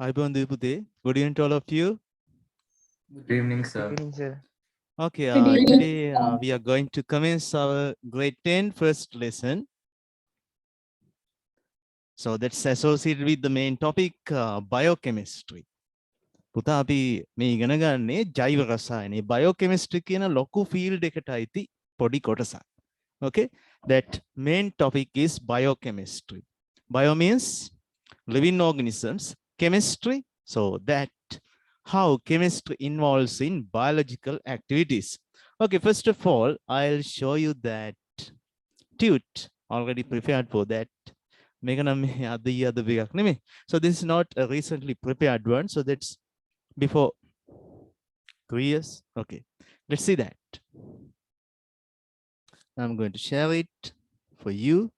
Good evening to all of you. Good evening, Good sir. evening, sir. Okay, Good evening. today we are going to commence our grade 10 first lesson. So that's associated with the main topic biochemistry. පුතා අපි මේ ඉගෙන ගන්නේ ජෛව රසායනයේ biochemistry කියන ලොකු field එකට අයිති පොඩි කොටසක්. Okay, that main topic is biochemistry. Bio means living organisms, chemistry, so that how chemistry involves in biological activities. Okay, first of all, I'll show you that tute already prepared for that. So this is not a recently prepared one, so that's before 3 years. Okay, let's see that. I'm going to share it for you.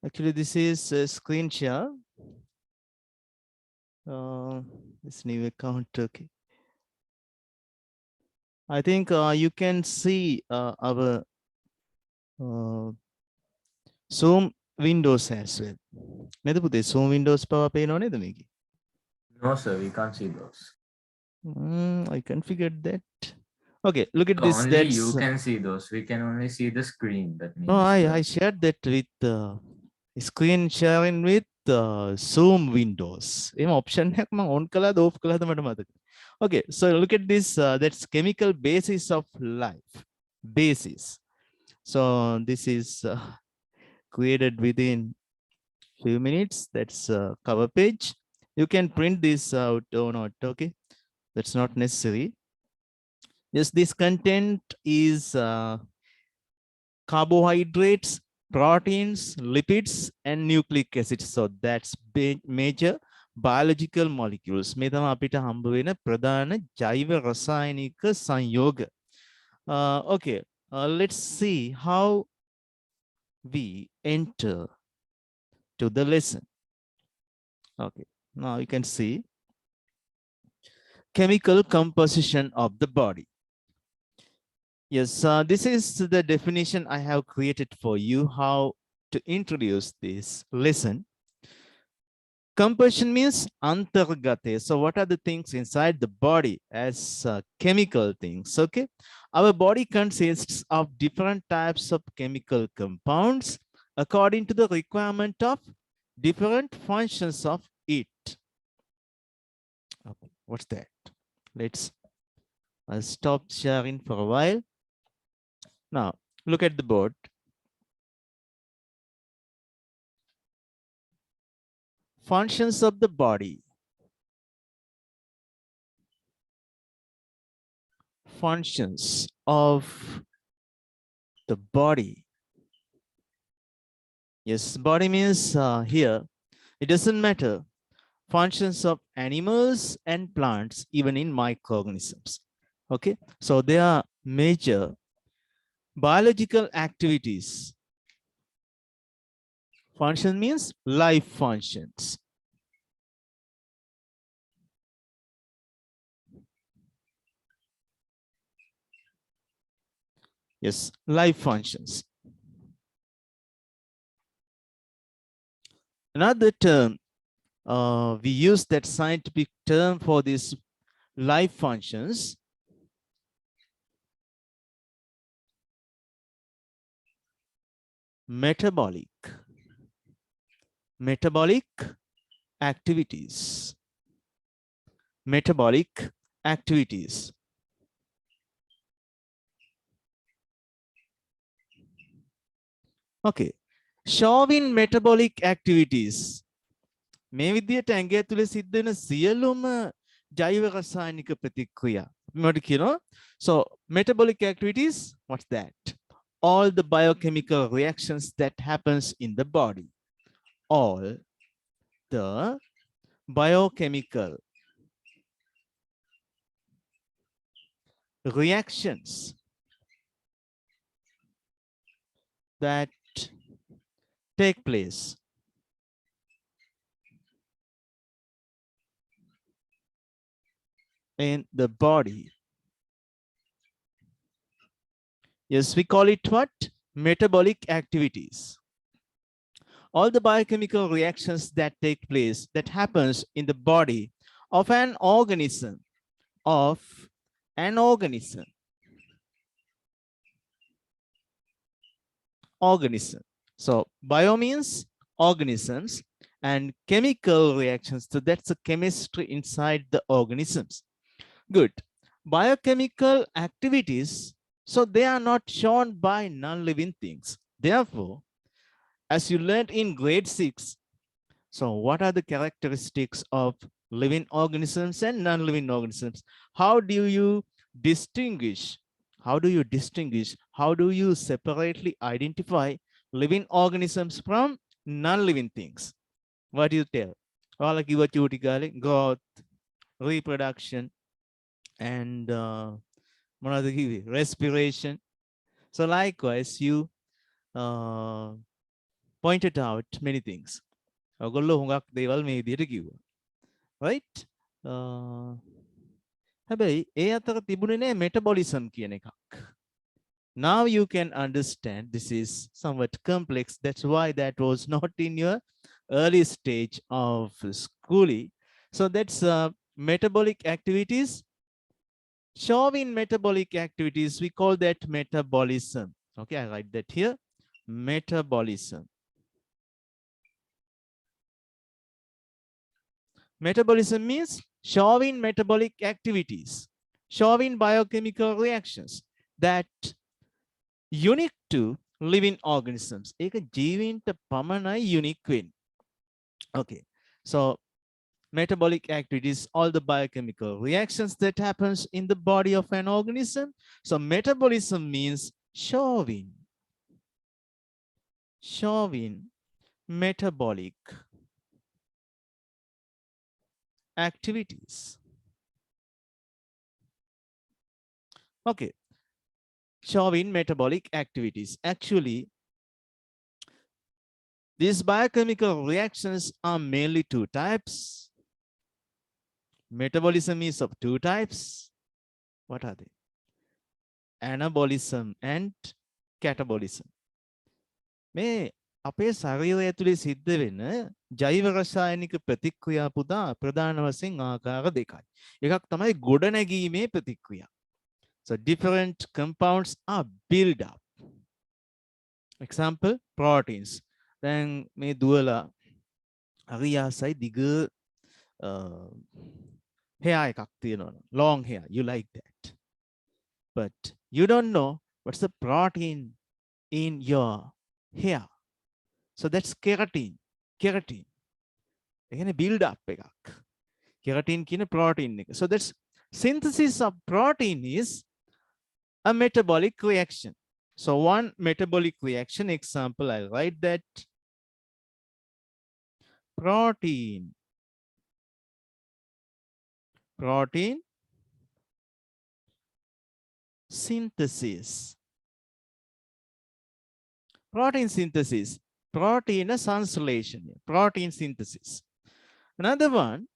Actually, this is a screen share. This new account. Okay. I think you can see our Zoom windows as well. Nedapute Zoom windows power pay no nedamiki. No, sir, we can't see those. I configured that. Okay, look at So this. only That's you can see those. We can only see the screen. That means. no, I shared that with screen sharing with Zoom windows. Em option hack mang on kala off kala mata mataka. Okay, so look at this. That's chemical basis of life. Basis. So this is created within few minutes. That's cover page. You can print this out or not. Okay, that's not necessary. Yes, this content is carbohydrates, proteins, lipids, and nucleic acids. So that's major biological molecules. මේ තමයි අපිට හම්බ වෙන ප්‍රධාන ජෛව රසායනික සංයෝග. Okay, let's see how we enter to the lesson. Okay, now you can see chemical composition of the body. Yes, this is the definition I have created for you, how to introduce this lesson. Composition means antargate. So what are the things inside the body as chemical things? Okay, our body consists of different types of chemical compounds according to the requirement of different functions of it. Okay, what's that? I'll stop sharing for a while. Now, look at the board. Functions of the body. Functions of the body. Yes, body means here, it doesn't matter. Functions of animals and plants, even in microorganisms. Okay, so there are major biological activities. Function means life functions. Yes, life functions. Another term, we use that scientific term for these life functions. Metabolic activities. Metabolic activities. Okay, showing metabolic activities. මේ විදියට ඇඟ ඇතුලේ සිද්ධ වෙන සියලුම ජෛව රසායනික ප්‍රතික්‍රියා. මට කියනවා. So metabolic activities, what's that? All the biochemical reactions that happens in the body. All the biochemical reactions that take place? In the body. Yes, we call it what? Metabolic activities. All the biochemical reactions that take place, that happens in the body of an organism, organism. So bio means organisms and chemical reactions. So that's the chemistry inside the organisms. Good. Biochemical activities, so they are not shown by non-living things. Therefore, as you learned in grade 6, so what are the characteristics of living organisms and non-living organisms? How do you distinguish? How do you distinguish? How do you separately identify living organisms from non-living things? What do you tell? Well, growth, reproduction, and respiration. So likewise, you pointed out many things. Right? හැබැයි ඒ අතර තිබුණේ නෑ metabolism කියන එකක්. Now you can understand this is somewhat complex. That's why that was not in your early stage of schooling. So that's metabolic activities. Showing metabolic activities, we call that metabolism. Okay, I write that here. Metabolism. Metabolism means showing metabolic activities, showing biochemical reactions that unique to living organisms. ඒක ජීවීන්ට පමණයි unique වෙන්නේ. Okay, so metabolic activities, all the biochemical reactions that happens in the body of an organism. So metabolism means showing metabolic activities. Okay, showing metabolic activities. Actually, these biochemical reactions are mainly two types. Metabolism is of two types. What are they? Anabolism and catabolism. මේ අපේ ශරීරය ඇතුලේ සිද්ධ වෙන ජෛව රසායනික ප්‍රතික්‍රියා පුදා ප්‍රධාන වශයෙන් ආකාර දෙකයි. එකක් තමයි ගොඩනැගීමේ ප්‍රතික්‍රියා. So different compounds are built up. Example, proteins. දැන් මේ දුවලා හරි ආසයි දිග hair එකක් තියෙනවා. Long hair, you like that. But you don't know what's the protein in your hair. So that's keratin. Keratin. Again, build up. Keratin kina protein. So that's synthesis of protein is a metabolic reaction. So one metabolic reaction example, I'll write that. Protein synthesis. Protein synthesis. Protein translation. Protein synthesis. Another one,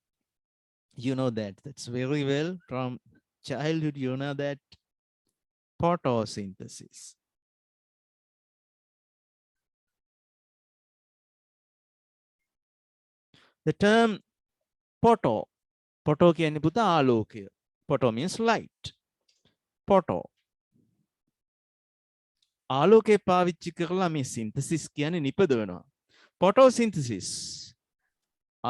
you know that's very well from childhood, you know that. Photosynthesis. The term photo කියන්නේ පුතා ආලෝකය. Photo means light. Photo. ආලෝකය පාවිච්චි කරලා මේ synthesis කියන්නේ නිපදවනවා. Photosynthesis.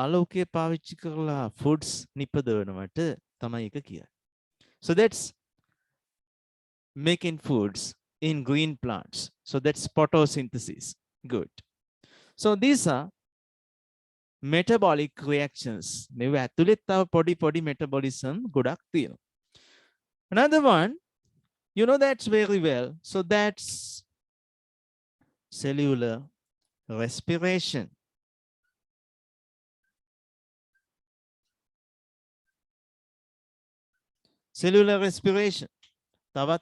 ආලෝකය පාවිච්චි කරලා foods නිපදවනවට තමයි එක කියන්නේ. So that's making foods in green plants. So that's photosynthesis. Good. So these are metabolic reactions. මේව ඇතුළේ තව පොඩි metabolism ගොඩක් තියෙනවා. Another one, you know that's very well. So that's cellular respiration. Cellular respiration. තවත්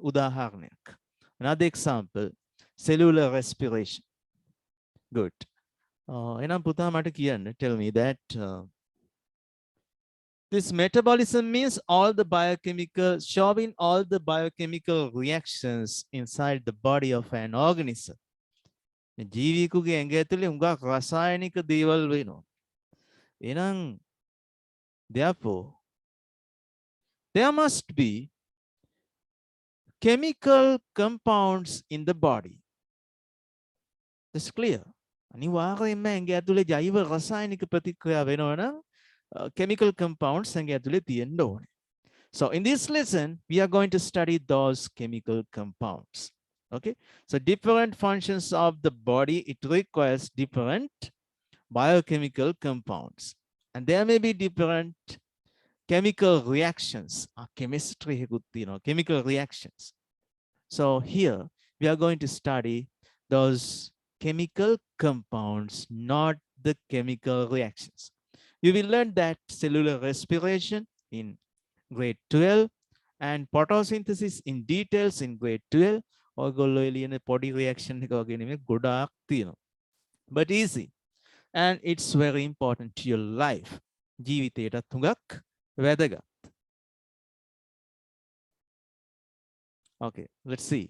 උදාහරණයක්. Another example, cellular respiration. Good. එනම් පුතා මට කියන්න. Tell me that this metabolism means all the biochemical, showing all the biochemical reactions inside the body of an organism. ජීවියෙකුගේ ඇඟ ඇතුලේ හුඟක් රසායනික දේවල් වෙනවා. එහෙනම් therefore there must be chemical compounds in the body. That's clear. අනිවාර්යයෙන්ම ඇඟ ඇතුලේ ජෛව රසායනික ප්‍රතික්‍රියා වෙනවා නම් chemical compounds ඇඟ ඇතුලේ තියෙන්න ඕනේ. So in this lesson we are going to study those chemical compounds. Okay, so different functions of the body, it requires different biochemical compounds, and there may be different chemical reactions. Chemistry chemical reactions. So here we are going to study those chemical compounds, not the chemical reactions. You will learn that cellular respiration in grade 12 and photosynthesis in details in grade 12. ඔයගොල්ලෝ එළියන පොඩි reaction එක වගේ නෙමෙයි ගොඩාක් තියෙනවා. But easy, and it's very important to your life. ජීවිතේටත් හුඟක් වැදගත්. Okay, let's see.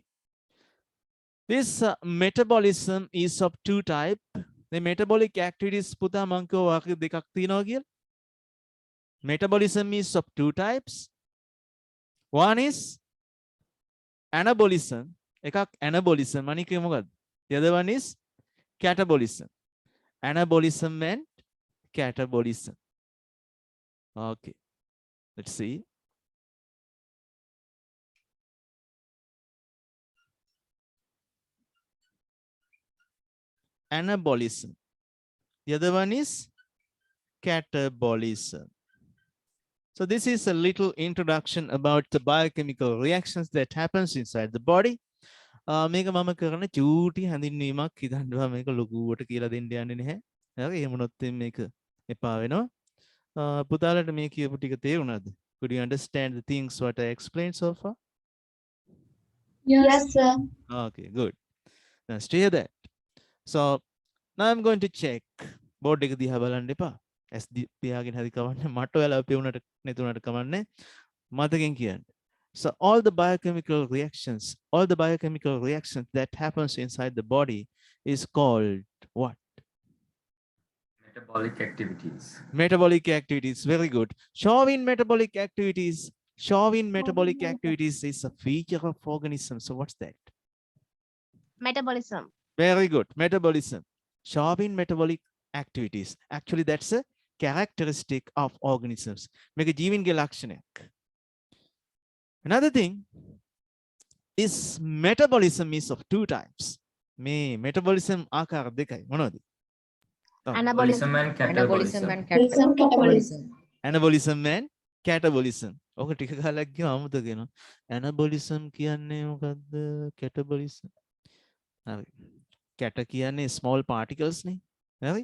This metabolism is of two types. The metabolic activities පුතා මං කිව්වා වාක්‍ය දෙකක් තියෙනවා කියලා. Metabolism is of two types. One is anabolism. එකක් anabolism. අනික මොකක්ද? The other one is catabolism. Anabolism and catabolism. Okay, let's see. Anabolism. The other one is catabolism. So this is a little introduction about the biochemical reactions that happens inside the body. මේක මම කරන චූටි හැඳින්වීමක් හිතන්නවා මේක ලොකුවට කියලා දෙන්න යන්නේ නැහැ. හරි එහෙම වුණොත් මේක එපා වෙනවා. පුතාලට මේ කියපු ටික තේරුණාද? Could you understand the things what I explained so far? Yes, sir. Okay, good. Now stay that. So now I'm going to check. Board එක දිහා බලන්න එපා. S පියාගෙන හරි කවන්නේ මට ඔයාලා පෙවුනට නැතුණට කවන්නේ. මතකෙන් කියන්න. So all the biochemical reactions that happens inside the body is called what? Metabolic activities. Metabolic activities. Very good. Showing metabolic activities. Showing metabolic activities is a feature of organism. So what's that? Metabolism. Very good. Metabolism. Showing metabolic activities. Actually, that's a characteristic of organisms. මේක ජීවීන්ගේ ලක්ෂණයක්. Another thing is metabolism is of two types. මේ metabolism ආකාර දෙකයි. මොනවද? Anabolism and catabolism. Catabolism. Anabolism and catabolism. ඔක ටික කාලයක් ගියාම අමුතු කියනවා. Anabolism කියන්නේ මොකද්ද? Catabolism. හරි. cat කියන්නේ small particles නේ. හරි?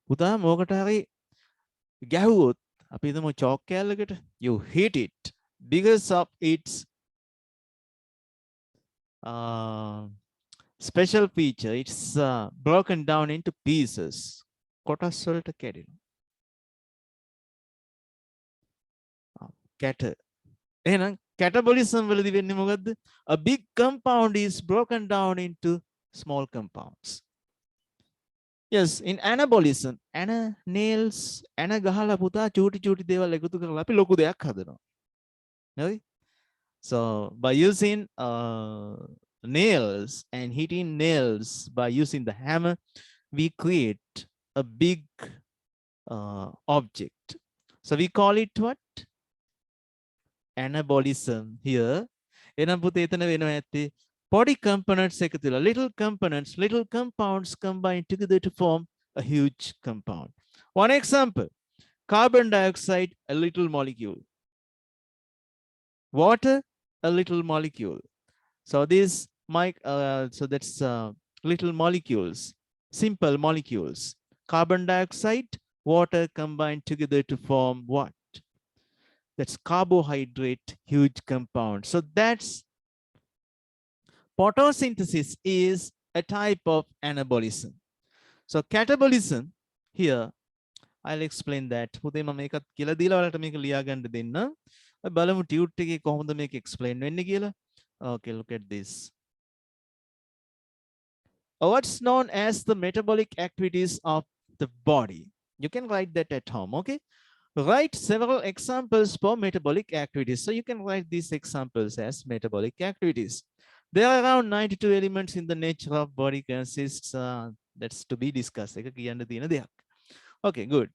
පුතා මොකට හරි ගැහුවොත් අපි හිතමු chalk කෑල්ලකට you hit it because of its special feature. It's broken down into pieces. කොටස් වලට කැඩෙනවා. Cat. එහෙනම් catabolism වලදී වෙන්නේ මොකද්ද? A big compound is broken down into small compounds. Yes, in anabolism, nails, ගහලා පුතා චූටි චූටි දේවල් එකතු කරලා අපි ලොකු දෙයක් හදනවා. හරි? So by using nails and hitting nails by using the hammer, we create a big object. So we call it what? Anabolism here. එනම් පුතේ එතන වෙනවා ඇත්තේ body components එකතු වෙලා little compounds combine together to form a huge compound. One example, carbon dioxide, a little molecule. Water, a little molecule. So these so that's little molecules, simple molecules. Carbon dioxide, water combine together to form what? That's carbohydrate, huge compound. So that's photosynthesis is a type of anabolism. So catabolism here, I'll explain that. පුතේ මම මේකත් කියලා දීලා ඔයාලට මේක ලියා ගන්න දෙන්න. අපි බලමු ටියුට් එකේ කොහොමද මේක explain වෙන්නේ කියලා. Okay, look at this. What's known as the metabolic activities of the body. You can write that at home, okay? Write several examples for metabolic activities. So you can write these examples as metabolic activities. There are around 92 elements in the nature of body consists. That's to be discussed. එක කියන්න තියෙන දෙයක්. Okay, good.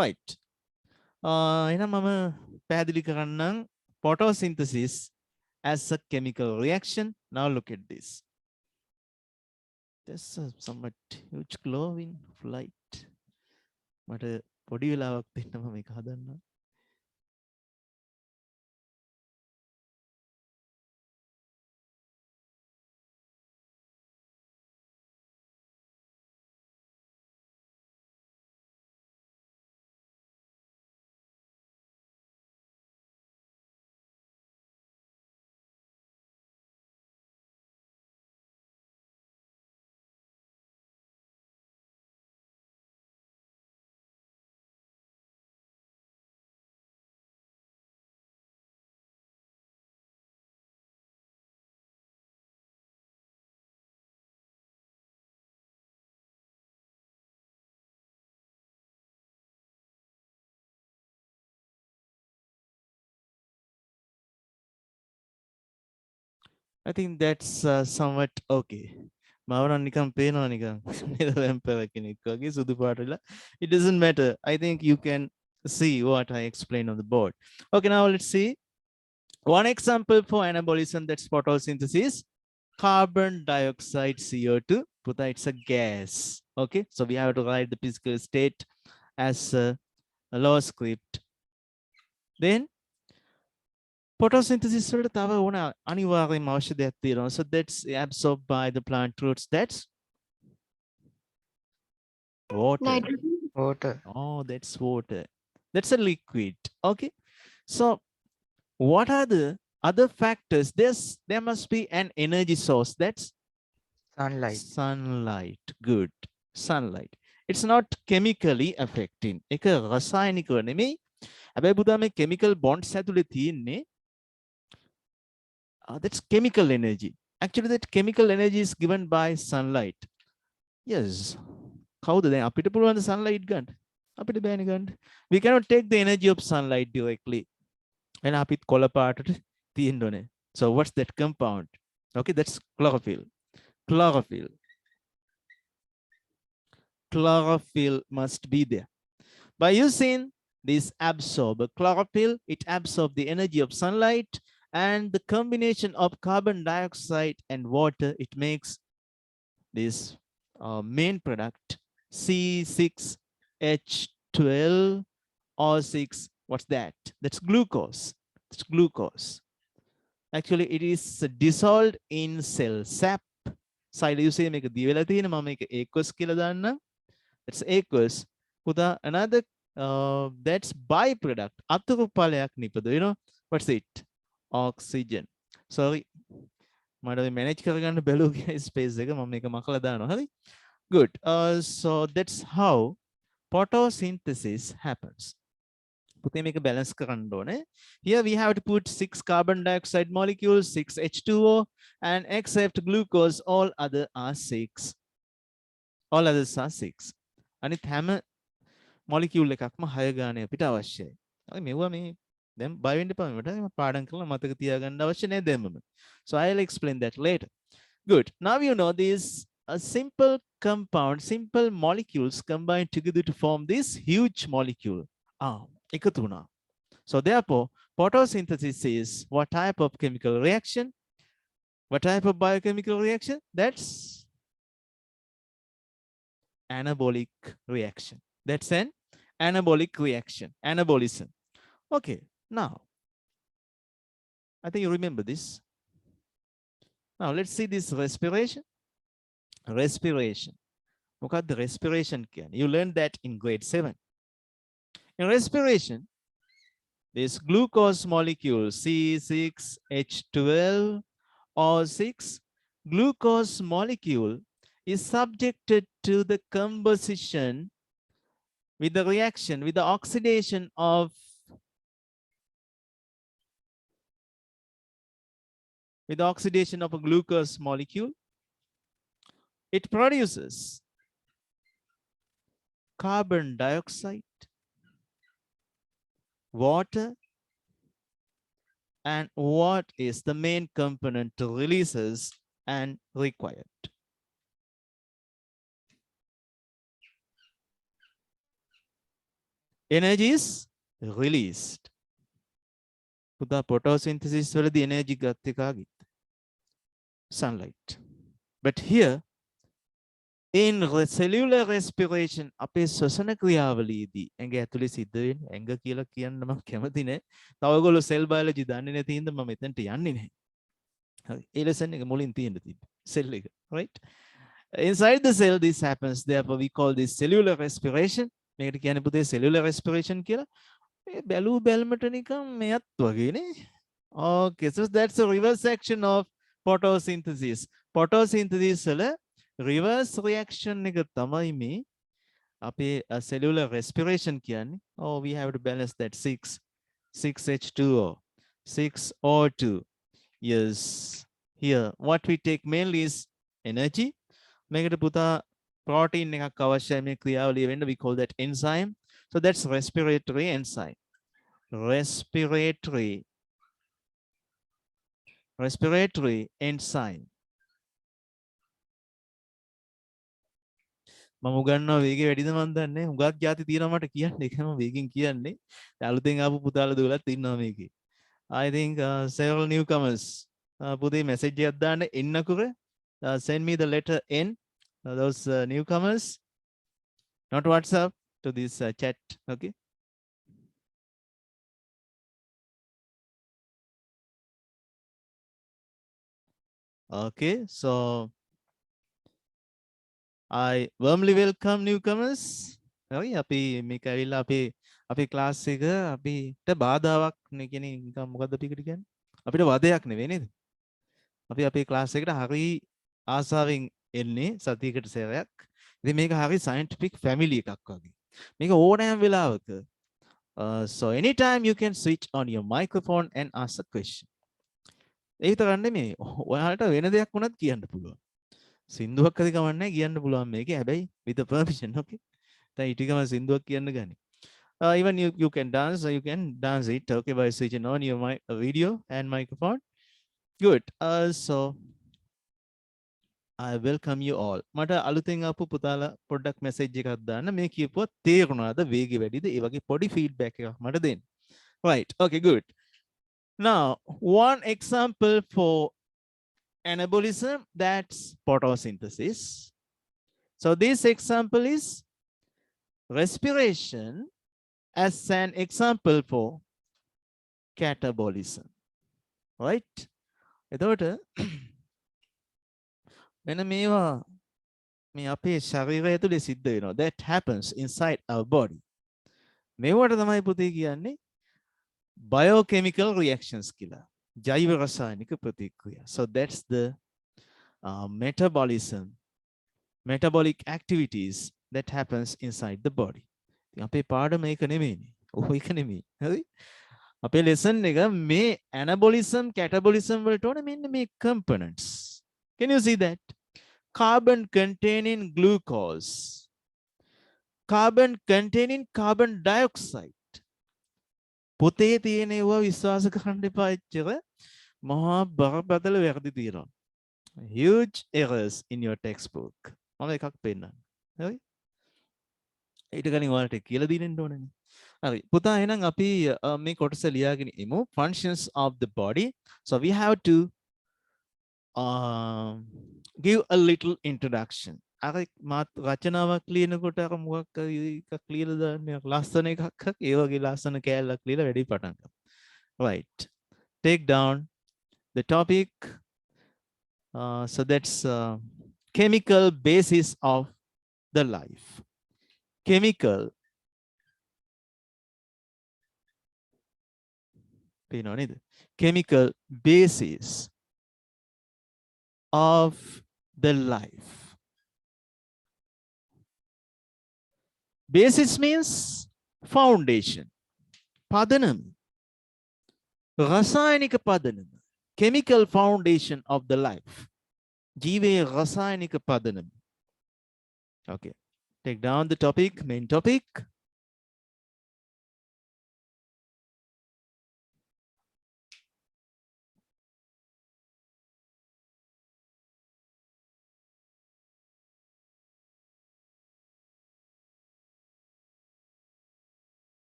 Right. එහෙනම් මම පැහැදිලි කරන්නම් photosynthesis as a chemical reaction. Now look at this. There's a somewhat huge glowing light. මට පොඩි වෙලාවක් දෙන්න මම මේක හදන්න. I think that's somewhat okay. මාවරන් නිකන් පේනවා නිකන් නේද වැම්පයර් කෙනෙක් වගේ සුදු පාට වෙලා. It doesn't matter. I think you can see what I explained on the board. Okay, now let's see. One example for anabolism, that's photosynthesis. Carbon dioxide, CO2. Put it's a gas. Okay, so we have to write the physical state as a law script. Then photosynthesis වලට තව ඕන අනිවාර්යයෙන්ම අවශ්‍ය දෙයක් තියෙනවා. So that's absorbed by the plant roots. That's water. Nitrogen. Water. Oh, that's water. That's a liquid. Okay. So what are the other factors? There must be an energy source. That's Sunlight. sunlight. Good. Sunlight. It's not chemically affecting. එක රසායනිකව නෙමෙයි. හැබැයි පුතා මේ chemical bonds ඇතුලේ තියෙන්නේ that's chemical energy. Actually, that chemical energy is given by sunlight. Yes. කවුද දැන් අපිට පුළුවන් sunlight ගන්න? අපිට බෑනේ ගන්න. We cannot take the energy of sunlight directly. And අපිත් කොළ පාටට තියෙන්න ඕනේ. So what's that compound? Okay, that's chlorophyll. Chlorophyll. Chlorophyll must be there. By using this absorber chlorophyll, it absorbs the energy of sunlight, and the combination of carbon dioxide and water, it makes this main product C6H12O6. What's that? That's glucose. It's glucose. Actually, it is dissolved in cell sap. Side you say make a diwela thina mama make aqueous kila danna. It's aqueous. Puta another that's byproduct. Athupalayak nipadu. You know what's it? Oxygen. Sorry. මට manage කරගන්න බැලුවා space එක මම මේක මකලා දානවා. හරි? Good. So that's how photosynthesis happens. පුතේ මේක balance කරන්න ඕනේ. Here we have to put 6 carbon dioxide molecules, 6 H2O, and except glucose, all other are 6. All others are 6. අනිත් හැම molecule එකක්ම 6 ගානේ අපිට අවශ්‍යයි. හරි මෙවුවා මේ දැන් බය වෙන්න එපා මට පාඩම් කරලා මතක තියාගන්න අවශ්‍ය නැහැ දැන්මම. So I'll explain that later. Good. Now you know these simple compound, simple molecules combine together to form this huge molecule. එකතු වුණා. So therefore, photosynthesis is what type of chemical reaction? What type of biochemical reaction? That's anabolic reaction. That's an anabolic reaction. Anabolism. Okay. Now, I think you remember this. Now, let's see this respiration. Respiration. Look at the respiration. You learned that in grade 7. In respiration, this glucose molecule C6H12O6 glucose molecule is subjected to the composition with the reaction, with the oxidation of a glucose molecule, it produces carbon dioxide, water, and what is the main component to releases and required? Energy is released. පුතා photosynthesis වලදී energy ගත්තේ කාගෙද? Sunlight. But here in cellular respiration අපේ ශ්වසන ක්‍රියාවලියේදී ඇඟ ඇතුලේ සිද්ධ වෙන ඇඟ කියලා කියන්න මම කැමති නෑ. තව ඔයගොල්ලෝ cell biology දන්නේ නැති හින්දා මම එතනට යන්නේ නැහැ. හරි. ඒ lesson එක මුලින් තියෙන්න තිබ්බ. cell එක, right? Inside the cell this happens, therefore we call this cellular respiration. මේකට කියන්නේ පුතේ cellular respiration කියලා. මේ බැලූ බැලමට නිකන් මෙයත් වගේනේ. Okay, so that's a reverse action of photosynthesis. Photosynthesis වල reverse reaction එක තමයි මේ අපේ cellular respiration කියන්නේ. Oh, we have to balance that 6H2O, 6O2. Yes, here what we take mainly is energy. මේකට පුතා protein එකක් අවශ්‍යයි මේ ක්‍රියාවලිය වෙන්න. We call that enzyme. So that's respiratory enzyme. Respiratory enzyme. මම උගන්නවා වේගය වැඩිද මන් දන්නේ. හුඟක් ಜಾති තියෙනවා මට කියන්න. ඒක මම වේගෙන් කියන්නේ. අලුතෙන් ආපු පුතාලා දුවලත් ඉන්නවා මේකේ. I think several newcomers. පුතේ message එකක් දාන්න එන්නකුර. Send me the letter N. Those newcomers. Not WhatsApp, to this chat. Okay. Okay, so I warmly welcome newcomers. හරි අපි මේක ඇවිල්ලා අපේ ක්ලාස් එක අපිට බාධාවක් නේ කියන්නේ නිකන් මොකද්ද අපි එකට කියන්නේ? අපිට වදයක් නෙවෙයි නේද? අපි අපේ ක්ලාස් එකට හරි ආසාවෙන් එන්නේ සතියකට සැරයක්. ඉතින් මේක හරි scientific family එකක් වගේ. මේක ඕනෑම වෙලාවක so anytime you can switch on your microphone and ask a question. ඒක තරන්නේ නෙමෙයි. ඔයාලට වෙන දෙයක් වුණත් කියන්න පුළුවන්. සින්දුවක් හරි කවන්නේ කියන්න පුළුවන් මේකේ. හැබැයි with the permission, okay? දැන් ඊටිකම සින්දුවක් කියන්න ගන්නේ. Even you can dance it, okay, by switching on your video and microphone. Good. So I welcome you all. මට අලුතෙන් ආපු පුතාලා පොඩ්ඩක් message එකක් දාන්න. මේ කියපුවා තේරුණාද? වේගෙ වැඩිද? ඒ වගේ පොඩි feedback එකක් මට දෙන්න. Right. Okay, good. Now, one example for anabolism, that's photosynthesis. So this example is respiration as an example for catabolism. Right? එතකොට මෙන්න මේවා මේ අපේ ශරීරය තුළ සිද්ධ වෙනවා. That happens inside our body. මේවට තමයි පුතේ කියන්නේ biochemical reactions කියලා. ජෛව රසායනික ප්‍රතික්‍රියා. So that's the metabolic activities that happens inside the body. අපේ පාඩම ඒක නෙමෙයිනේ. ඔහො ඒක නෙමෙයි. හරි? අපේ lesson එක මේ anabolism, catabolism වලට ඕනේ මෙන්න මේ components. Can you see that? Carbon containing glucose, carbon containing carbon dioxide. පොතේ තියෙන ඒවා විශ්වාස කරන්න එපා එච්චර. මහා බරපතල වැරදි තියෙනවා. Huge errors in your textbook. මම එකක් පෙන්නන්න. හරි? ඊට කලින් ඔයාලට කියලා දෙන්න ඕනනේ. හරි. පුතා එහෙනම් අපි මේ කොටස ලියාගෙන ඉමු. Functions of the body. So we have to give a little introduction. අර මාත් රචනාවක් ලියනකොට අර මොකක් එකක් ලියලා දාන්නේ ලස්සන එකක් ඒ වගේ ලස්සන කෑල්ලක් ලියලා වැඩි පටන් ගන්න. Right. Take down the topic. So that's chemical basis of the life. Chemical. පේනව නේද? Chemical basis of the life. Basis means foundation. Padanam. Rasayanika padanam. Chemical foundation of the life. Jive rasayanika padanam. Okay. Take down the topic, main topic.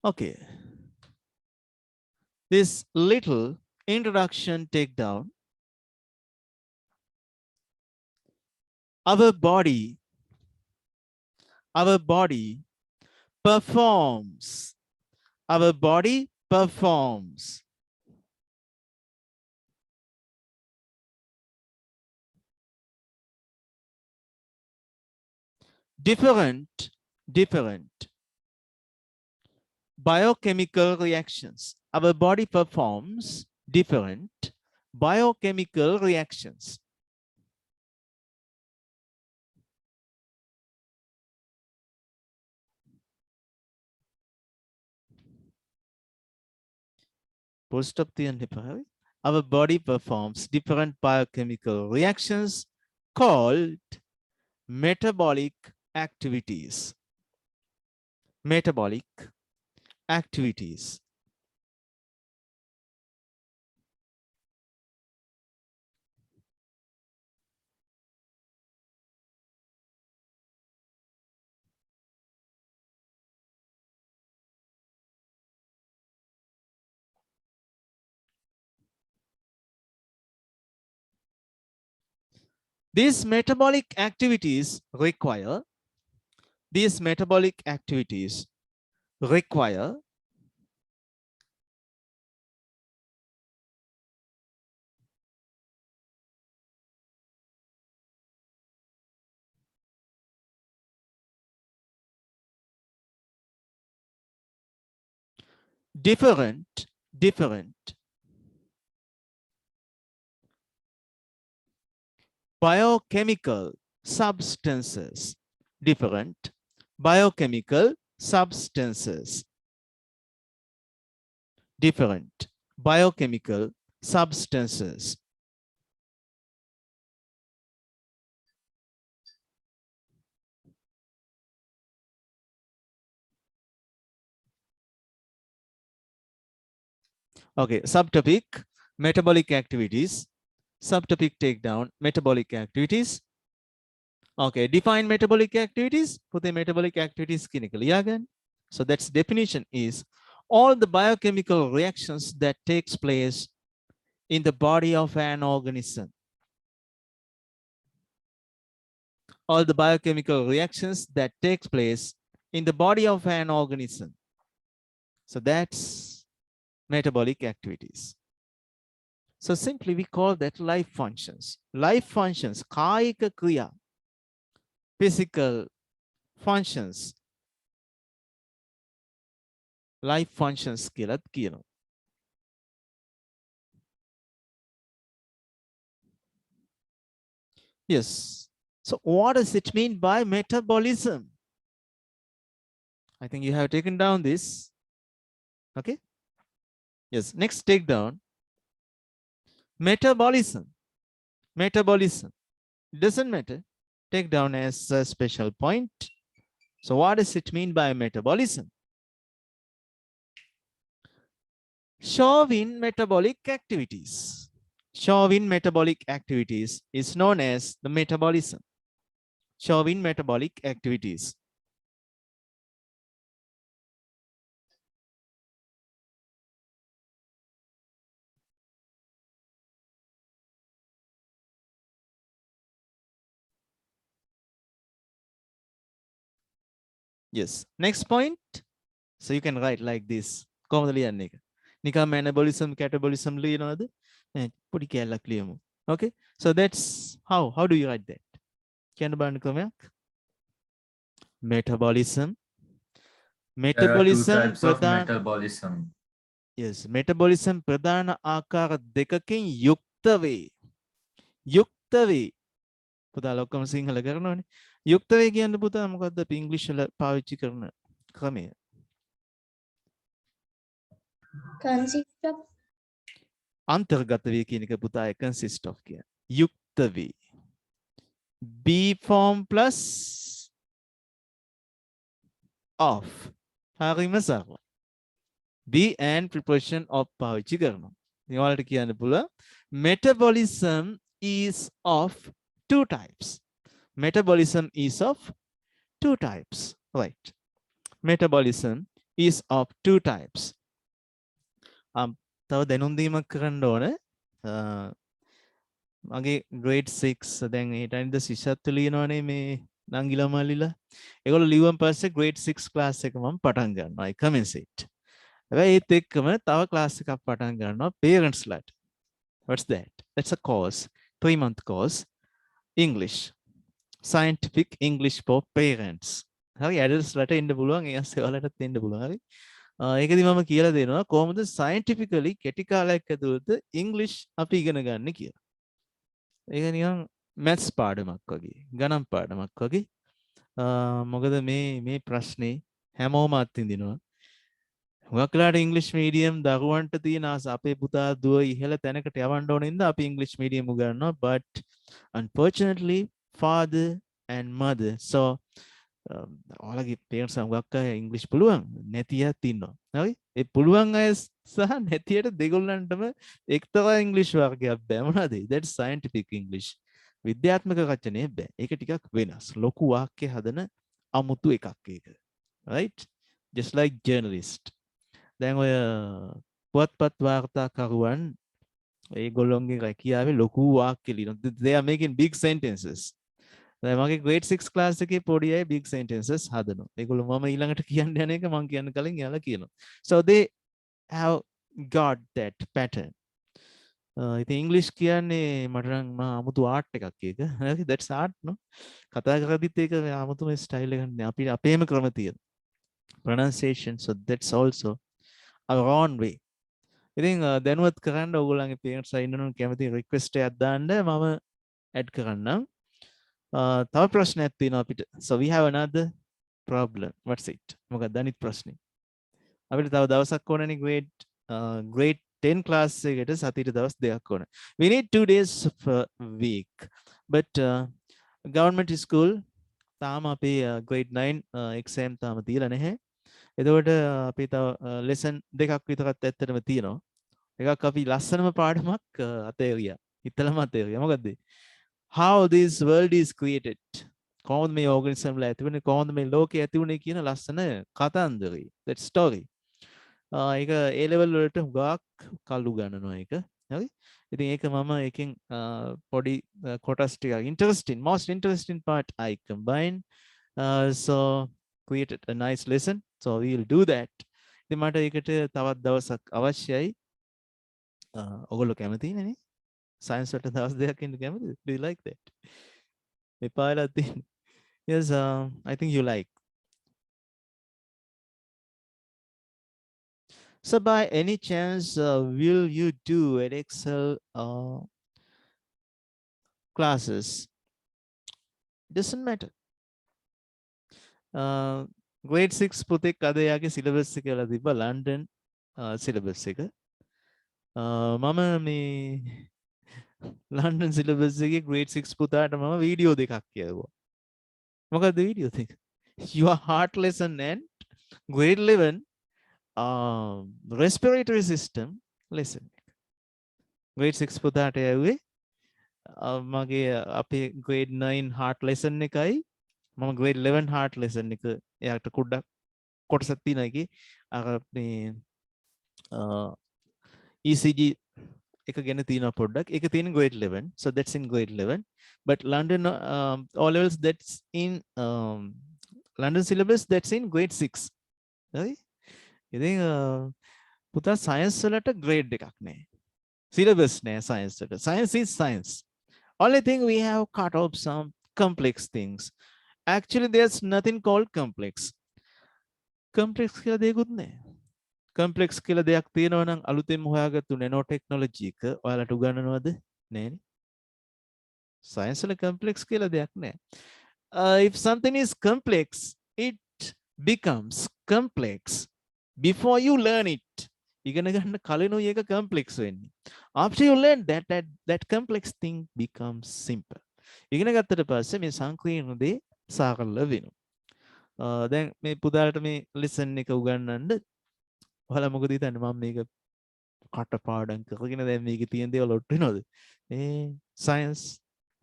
Okay. This little introduction take down. Our body performs. Our body performs. Different biochemical reactions. Our body performs different biochemical reactions. Post up the end. Our body performs different biochemical reactions called metabolic activities. Metabolic activities. These metabolic activities require different biochemical substances. Different biochemical substances. Different biochemical substances. Okay, subtopic metabolic activities. Subtopic take down metabolic activities. Okay, define metabolic activities. Put the metabolic activities clinically again. So that's definition is all the biochemical reactions that takes place in the body of an organism. All the biochemical reactions that takes place in the body of an organism. So that's metabolic activities. So simply we call that life functions. Life functions, kāyika kriya, physical functions. Life functions කියලත් කියනවා. Yes. So what does it mean by metabolism? I think you have taken down this. Okay. Yes. Next, take down metabolism. Metabolism. Doesn't matter. Take down as a special point. So what does it mean by metabolism? Chauvin metabolic activities. Chauvin metabolic activities is known as the metabolism. Chauvin metabolic activities. Yes. Next point. So you can write like this. Nikam anabolism, catabolism, okay. So that's how do you write that? Metabolism. There are two Metabolism. types of metabolism. yes metabolism ප්‍රධාන ආකාර දෙකකින් යුක්ත වේ. යුක්ත වේ. පුතා ලොක්කම සිංහල කරනවනේ. යුක්ත වේ කියන්නේ පුතා මොකද්ද අපි ඉංග්‍රීසි වල පාවිච්චි කරන ක්‍රමය? Consist of. අන්තර්ගත වේ කියන එක පුතා consist of කියන්නේ. යුක්ත වේ. be form plus of. හරිම සරලයි. be and preposition of පාවිච්චි කරනවා. මේ වලට කියන්න පුළුවන් metabolism is of two types. Metabolism is of two types. Right. Metabolism is of two types. තව දැනුම් දීමක් කරන්න ඕන. මගේ grade 6 දැන් ඒ ටයිම්ද සිෂත්තු ලියනවනේ මේ නංගිලා මල්ලිලා. ඒගොල්ලෝ ලියුවන් පස්සේ grade 6 class එක මම පටන් ගන්නවා. I commence it. හැබැයි ඒත් එක්කම තව class එකක් පටන් ගන්නවා parents ලාට. What's that? That's a course, 3-month course, English. Scientific English for parents. හරි adults ලාට එන්න පුළුවන්, ඒ අස්සේ ඔයාලටත් එන්න පුළුවන්. හරි. ඒකදී මම කියලා දෙනවා කොහොමද scientifically කෙටි කාලයක් ඇතුළත English අපි ඉගෙන ගන්න කියලා. ඒක නිකන් maths පාඩමක් වගේ, ගණන් පාඩමක් වගේ. මොකද මේ ප්‍රශ්නේ හැමෝම අත්විඳිනවා. හුඟක් වෙලාවට ඉංග්‍රීසි මීඩියම් දරුවන්ට තියෙන ආස අපේ පුතා දුව ඉහළ තැනකට යවන්න ඕන ඉඳ අපි ඉංග්‍රීසි මීඩියම් උගන්වනවා, but unfortunately father and mother, so ඔයාලගේ parents හුඟක් අය ඉංග්‍රීසි පුළුවන් නැති අයත් ඉන්නවා. හරි? ඒ පුළුවන් අය සහ නැතියට දෙගොල්ලන්ටම එක්තරා ඉංග්‍රීසි වර්ගයක් බෑ. මොනවද? that's scientific English. විද්‍යාත්මක රචනය බෑ. ඒක ටිකක් වෙනස්. ලොකු වාක්‍ය හදන අමුතු එකක් ඒක. right? just like journalist. දැන් ඔය පුවත්පත් වාර්තාකරුවන් ඒගොල්ලොන්ගේ රැකියාවේ ලොකු වාක්‍ය ලියනවා. They are making big sentences. දැන් මගේ grade 6 class එකේ පොඩි අය big sentences හදනවා. ඒගොල්ලෝ මම ඊළඟට කියන්න යන එක මම කියන්න කලින් එයාලා කියනවා. So they have got that pattern. ඉතින් English කියන්නේ මට නම් අමුතු ආර්ට් එකක් ඒක. හරි that's art no. කතා කරද්දිත් ඒක අමුතුම ස්ටයිල් එකක් නේ. අපි අපේම ක්‍රම තියෙනවා. Pronunciation, so that's also our own way. ඉතින් දැනුවත් කරන්න ඕගොල්ලන්ගේ parents අය ඉන්නවනම් කැමති request එකක් දාන්න මම add කරන්නම්. තව ප්‍රශ්නයක් තියෙනවා අපිට. So we have another problem. What's it? මොකක්ද අනිත් ප්‍රශ්නේ? අපිට තව දවසක් ඕනනේ grade 10 class එකට සතියට දවස් දෙකක් ඕන. We need 2 days per week. But government school තාම අපේ grade 9 exam තාම තියලා නැහැ. එතකොට අපි තව lesson දෙකක් විතරක් ඇත්තටම තියෙනවා. එකක් අපි ලස්සනම පාඩමක් අතේරියා. හිතලම අතේරියා. මොකද්ද? How this world is created. කොහොමද මේ organism වල ඇති වෙන්නේ, කොහොමද මේ ලෝකේ ඇති වුනේ කියන ලස්සන කතන්දරේ. that story. ඒක A level වලට හුඟක් කල් උගන්වනවා ඒක. හරි? ඉතින් ඒක මම එකෙන් පොඩි කොටස් ටිකක් interesting, most interesting part I combine. So created a nice lesson. So we will do that. ඉතින් මට ඒකට තවත් දවසක් අවශ්‍යයි. ඔයගොල්ලෝ කැමතියි නේ? Science වලට දවස් දෙකක් ඉන්න කැමතිද? Do you like that? එපාලා තියෙන. Yes, I think you like. So by any chance, will you do an Excel classes? Doesn't matter. Grade 6 පුතෙක් අද යාගේ syllabus එක කියලා තිබ්බා London syllabus එක. මම මේ London syllabus එකේ grade 6 පුතාට මම වීඩියෝ දෙකක් කියවුවා. මොකද්ද වීඩියෝ දෙක? Your heart lesson and grade 11 respiratory system lesson. grade 6 පුතාට යවුවේ මගේ අපේ grade 9 heart lesson එකයි මම grade 11 heart lesson එක එයාට පොඩ්ඩක් කොටසක් තියෙනවා ඒකේ අර මේ ECG එක ගැන තියෙනවා පොඩ්ඩක් ඒක තියෙන grade 11, so that's in grade 11, but London O levels that's in London syllabus that's in grade 6. හරි? ඉතින් පුතා science වලට grade එකක් නැහැ. Syllabus නැහැ science වලට. Science is science. Only thing we have cut off some complex things. Actually there's nothing called complex. Complex කියලා දෙයක්වත් නැහැ. complex කියලා දෙයක් තියෙනවා නම් අලුතෙන් හොයාගත්තු නැනෝ ටෙක්නොලොජි එක ඔයාලට උගන්වනවද? නෑනේ. සයන්ස් වල complex කියලා දෙයක් නෑ. If something is complex, it becomes complex before you learn it. ඉගෙන ගන්න කලිනුයි ඒක complex වෙන්නේ. After you learn that complex thing becomes simple. ඉගෙන ගත්තට පස්සේ මේ සංකීර්ණ දේ සරල වෙනවා. දැන් මේ පුතාලට මේ lesson එක උගන්වන්න ඔයාලා මොකද හිතන්නේ මම මේක කටපාඩම් කරගෙන දැන් මේකේ තියෙන දේවල් ඔට්ටු වෙනවද? මේ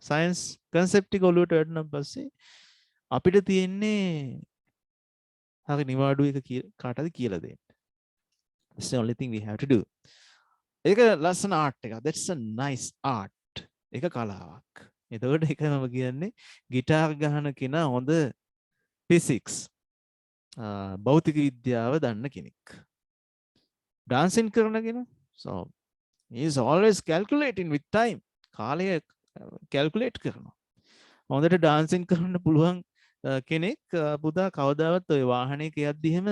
සයන්ස් concept එක ඔලුවට වැටුණාන් පස්සේ අපිට තියෙන්නේ හරි නිවාඩු එක කාටද කියලා දෙන්න. That's the only thing we have to do. ඒක ලස්සන ආර්ට් එකක්. That's a nice art. ඒක කලාවක්. එතකොට ඒක මම කියන්නේ ගිටාර් ගහන කෙනා හොඳ physics භෞතික විද්‍යාව දන්න කෙනෙක්. Dancing කරන කෙනා so he is always calculating with time. කාලය calculate කරනවා. හොඳට dancing කරන්න පුළුවන් කෙනෙක් පුතා කවදාවත් ඔය වාහනයක යද්දි එහෙම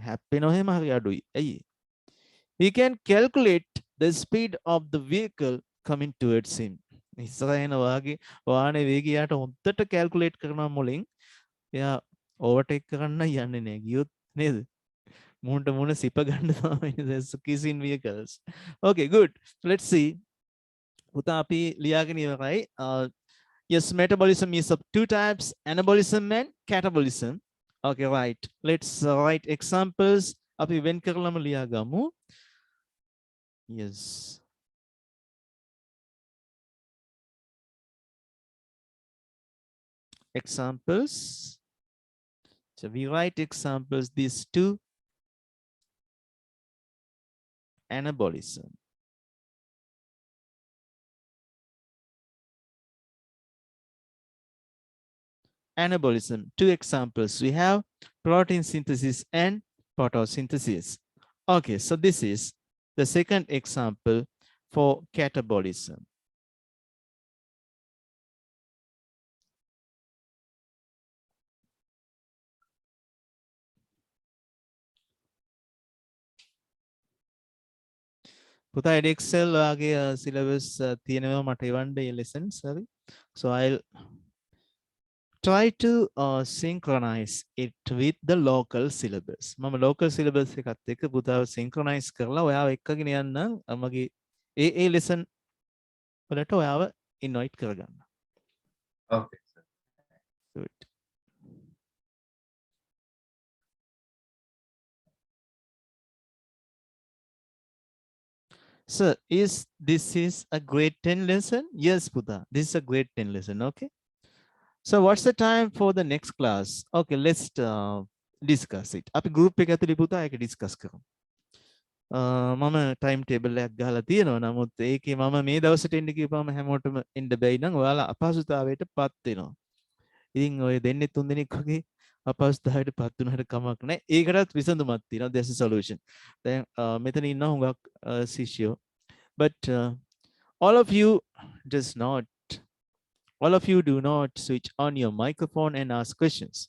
හැප්පෙනව එහෙම හරි අඩුයි. ඇයි? He can calculate the speed of the vehicle coming towards him. ඉස්සරහින වාහනේ වේගය යාට හොඳට calculate කරනවා මුලින්. එයා overtake කරන්න යන්නේ නැහැ. ගියොත් නේද? මුහුණට මුහුණ සිප ගන්න තමයි kissing vehicles. Okay, good. Let's see. පුතා අපි ලියාගෙන ඉවරයි. Yes, metabolism is of two types, anabolism and catabolism. Okay, right. Let's write examples. අපි වෙන් කරලම ලියාගමු. Yes. Examples. So we write examples, these two. Anabolism. Anabolism. Two examples. We have protein synthesis and photosynthesis. Okay, so this is the second example for catabolism. පුතා Excel වාගේ syllabus තියෙනවා මට එවන්න මේ lessons හරි. So I'll try to synchronize it with the local syllabus. මම local syllabus එකත් එක්ක පුතාව synchronize කරලා ඔයාව එක්කගෙන යන්නම් මගේ ඒ lesson වලට ඔයාව invite කරගන්න. Okay, sir. Good. Sir, this is a grade 10 lesson? Yes, Puta. This is a grade 10 lesson, okay? So what's the time for the next class? Okay, let's discuss it. අපි group එක ඇතුලේ පුතා ඒක discuss කරමු. මම time table එකක් ගහලා තියෙනවා. නමුත් ඒකේ මම මේ දවසට එන්න කියපුවම හැමෝටම එන්න බැයි නම් ඔයාලා අපහසුතාවයට පත් වෙනවා. ඉතින් ඔය දෙන්නේ තුන් දෙනෙක් වගේ අපහසුතාවයට පත් වුණාට කමක් නැහැ. ඒකටත් විසඳුමක් තියෙනවා. There's a solution. දැන් මෙතන ඉන්න හුඟක් ශිෂ්‍යෝ. But all of you do not switch on your microphone and ask questions.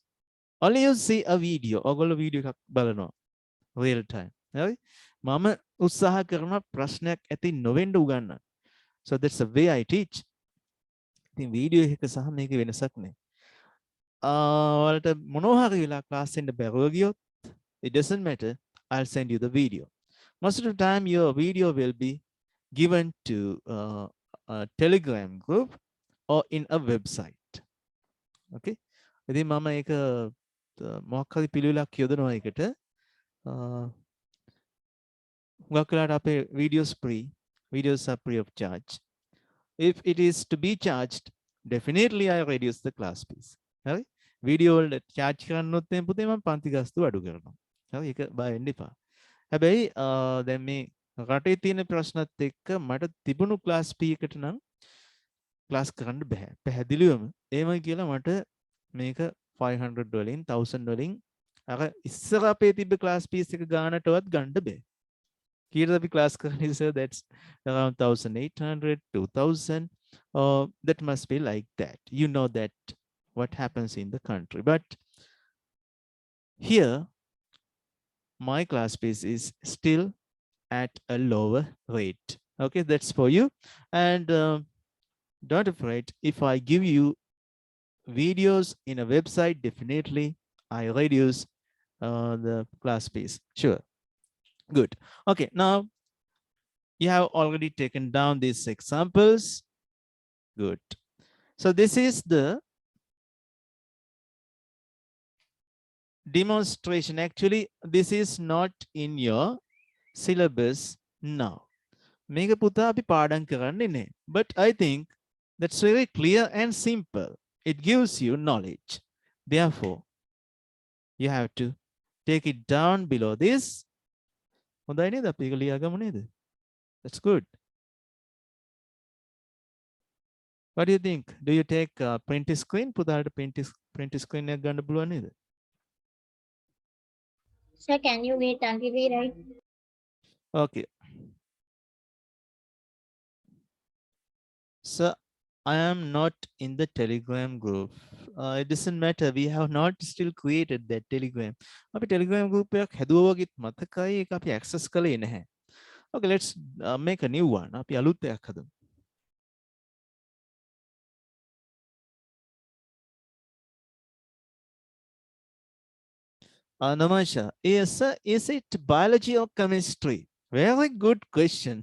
Only you see a video. ඔයගොල්ලෝ වීඩියෝ එකක් බලනවා. Real time. හරි? මම උත්සාහ කරන ප්‍රශ්නයක් ඇති නොවෙන්න උගන්වන්න. So that's the way I teach. ඉතින් වීඩියෝ එක සහ මේකේ වෙනසක් නැහැ. ඔයාලට මොනවා හරි වෙලා ක්ලාස් එකෙන් බැරුව ගියොත් it doesn't matter. I'll send you the video. Most of the time your video will be given to a Telegram group or in a website. Okay? ඉතින් මම ඒක මොකක් හරි පිළිවෙලක් යොදනවා ඒකට. හුඟක් වෙලාවට අපේ videos are free of charge. If it is to be charged, definitely I reduce the class fees. හරි? වීඩියෝ වලට charge කරන්නොත් එම් පුතේ මම පන්ති ගාස්තු අඩු කරනවා. හරි? ඒක බය වෙන්න එපා. හැබැයි දැන් මේ රටේ තියෙන ප්‍රශ්නත් එක්ක මට තිබුණු class fee එකට නම් class කරන්න බෑ. පැහැදිලිවම එහෙමයි කියලා මට මේක 500 වලින් 1000 වලින් අර ඉස්සර අපේ තිබ්බ class fees එක ගානටවත් ගන්න බෑ. කීයද අපි class කරන්නේ sir? That's around 1800 2000. That must be like that. You know that what happens in the country. But here my class space is still at a lower rate. Okay, that's for you. And don't afraid, if I give you videos in a website, definitely I reduce the class space. Sure. Good. Okay, now you have already taken down these examples. Good. So this is the demonstration. Actually, this is not in your syllabus now. මේක පුතා අපි පාඩම් කරන්නේ නෑ. But I think that's very clear and simple. It gives you knowledge. Therefore, you have to take it down below this. හොඳයි නේද? අපි ඒක ලියාගමු නේද? That's good. What do you think? Do you take print screen? පුතාට print screen එකක් ගන්න පුළුවන් නේද? Sir, can you wait until we write? Okay. So I am not in the Telegram group. It doesn't matter. We have not still created that Telegram. අපි Telegram group එකක් හැදුවා වගේත් මතකයි ඒක අපි access කළේ නැහැ. Okay, let's make a new one. අපි අලුත් එකක් හදමු. Namasha, yes, sir. Is it biology or chemistry? Very good question.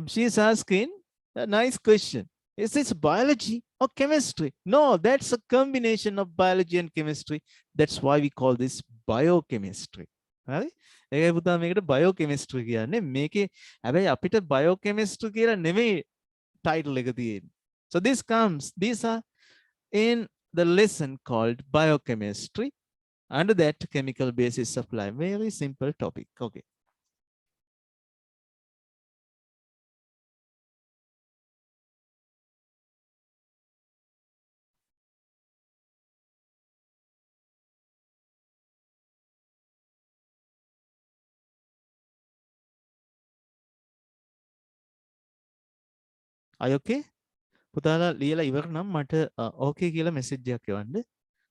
She is asking a nice question. Is this biology or chemistry? No, that's a combination of biology and chemistry. That's why we call this biochemistry. Right? ඒකයි පුතා මේකට biochemistry කියන්නේ. මේකේ හැබැයි අපිට biochemistry කියලා නෙමෙයි title එක තියෙන්නේ. So these are in the lesson called biochemistry. Under that, chemical basis of life. Very simple topic. Okay. Are you okay? පුතාලා ලියලා ඉවර නම් මට okay කියලා message එකක් එවන්න.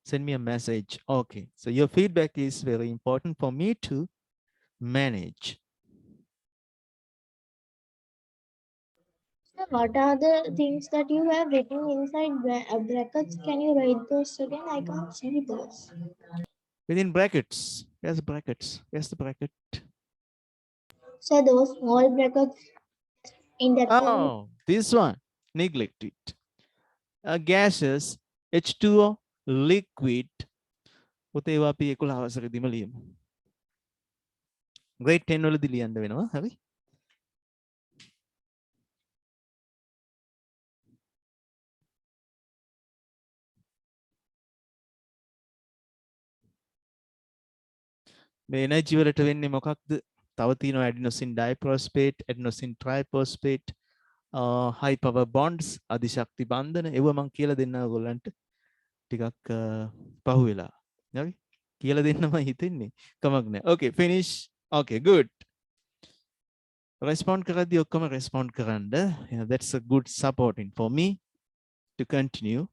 Send me a message. Okay. So your feedback is very important for me to manage. Sir, what are the things that you have written inside brackets? Can you write those again? I can't see those. Within brackets. Yes, brackets. Yes, the bracket. Sir, those small brackets in that form. Oh, this one. Neglect it. Gases, H2O, liquid. පුතේ ඒවා අපි 11 වසරේදීම ලියමු. grade 10 වලදී ලියන්න වෙනවා. හරි? මේ energy වලට වෙන්නේ මොකක්ද? තව තියෙනවා adenosine diphosphate, adenosine triphosphate, high power bonds, අධිශක්ති බන්ධන. ඒව මම කියලා දෙන්න ඔයගොල්ලන්ට ටිකක් පහුවෙලා. හරි? කියලා දෙන්නම හිතෙන්නේ. කමක් නැහැ. Okay, finish. Okay, good. Respond කරද්දී ඔක්කොම respond කරන්න. That's a good supporting for me to continue.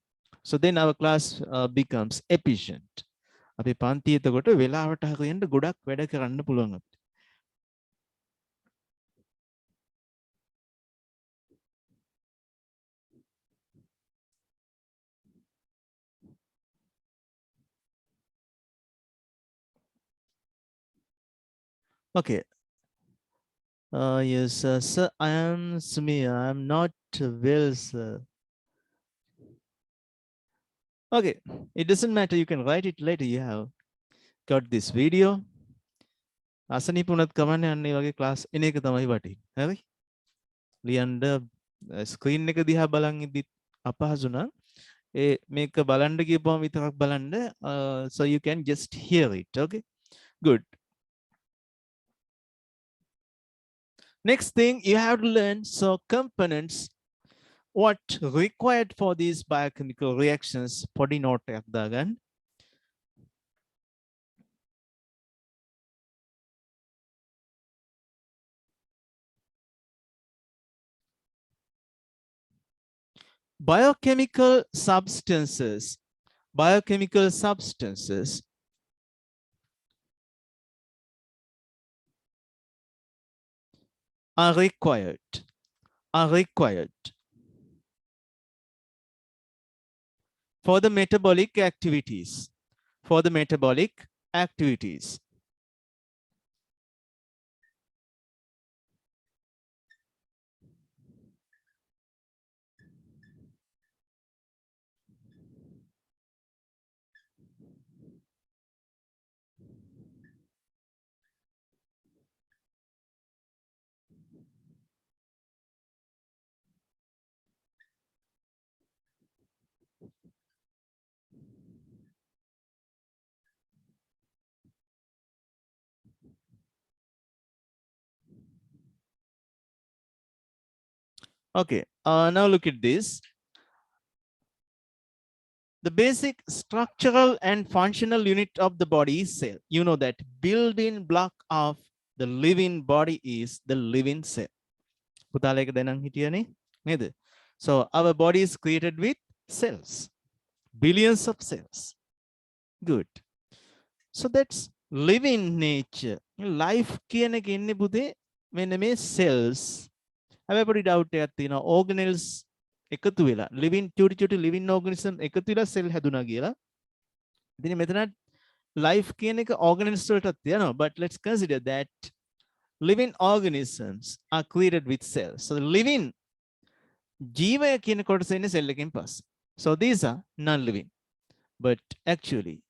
So then our class becomes efficient. අපි පන්ති එතකොට වෙලාවට හරියන්න ගොඩක් වැඩ කරන්න පුළුවන් අපිට. Okay. Yes, sir, I am Sumia. I am not well, sir. Okay, it doesn't matter. You can write it later. You have got this video. අසනීපුණත් කමන්නේ අන්න ඒ වගේ ක්ලාස් එන එක තමයි වටින්නේ. හරි? ලියන්න ස්ක්‍රීන් එක දිහා බලන් ඉද්දි අපහසු නම් ඒ මේක බලන්න කියපුවම විතරක් බලන්න. So you can just hear it. Okay? Good. Next thing you have to learn, so components, what required for these biochemical reactions. පොඩි note එකක් දාගන්න. Biochemical substances are required for the metabolic activities. For the metabolic activities. Okay, now look at this. The basic structural and functional unit of the body is cell. You know that building block of the living body is the living cell. So our body is created with cells, billions of cells. Good. So that's living nature. Life කියන එක ඉන්නේ පුතේ මෙන්න මේ cells. හැබැයි පොඩි doubt එකක් තියෙනවා. Organelles එකතු වෙලා living චුටි living organism එකතු වෙලා cell හැදුනා කියලා. ඉතින් මෙතන life කියන එක organelles වලටත් තියෙනවා. But let's consider that living organisms are created with cells. So living ජීවය කියන කොටස එන්නේ cell එකෙන් පස්සේ. So these are non-living. But actually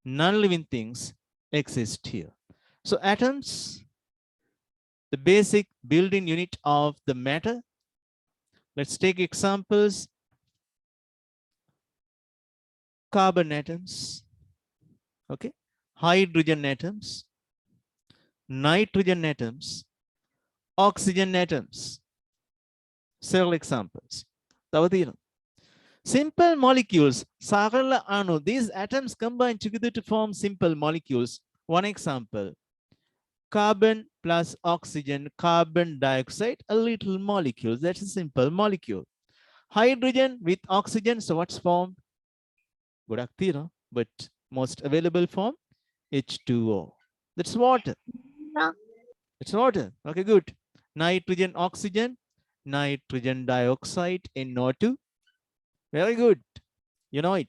non-living things exist here. So atoms, the basic building unit of the matter. Let's take examples. Carbon atoms, okay, hydrogen atoms, nitrogen atoms, oxygen atoms. Several examples. Simple molecules, Sarala Anu, these atoms combine together to form simple molecules. One example, carbon plus oxygen, carbon dioxide, a little molecule. That's a simple molecule. Hydrogen with oxygen, so what's formed? But most available form, H2O. That's water. It's water. Okay, good. Nitrogen, oxygen, nitrogen dioxide, NO2. Very good. You know it.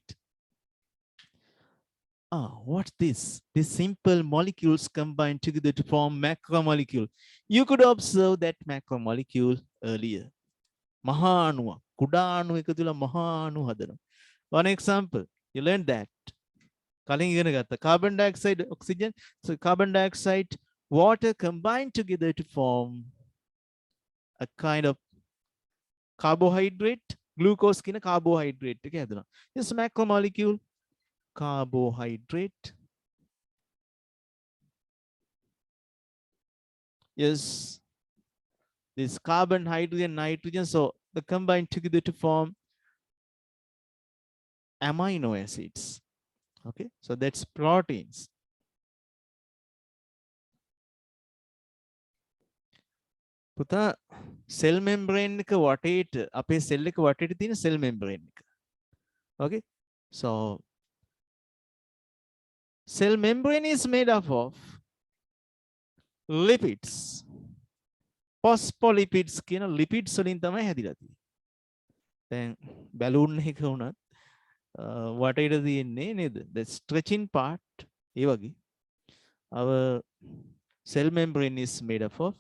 What's this? These simple molecules combine together to form macromolecule. You could observe that macromolecule earlier. Mahanu, Kudanu ekatula Mahanu hadana. One example, you learned that. Carbon dioxide, oxygen. So carbon dioxide, water combine together to form a kind of carbohydrate. Glucose kina carbohydrate. This macromolecule, carbohydrate. Yes, this carbon, hydrogen, nitrogen, so they combine together to form amino acids. Okay, so that's proteins. පුතා cell membrane එක වටේට අපේ cell එක වටේට තියෙන cell membrane එක. Okay, so cell membrane is made up of lipids. Phospholipids කියන lipids වලින් තමයි හැදිලා තියෙන්නේ. දැන් balloon එක වුණත් වටේට තියෙන්නේ නේද? The stretching part ඒ වගේ. Our cell membrane is made up of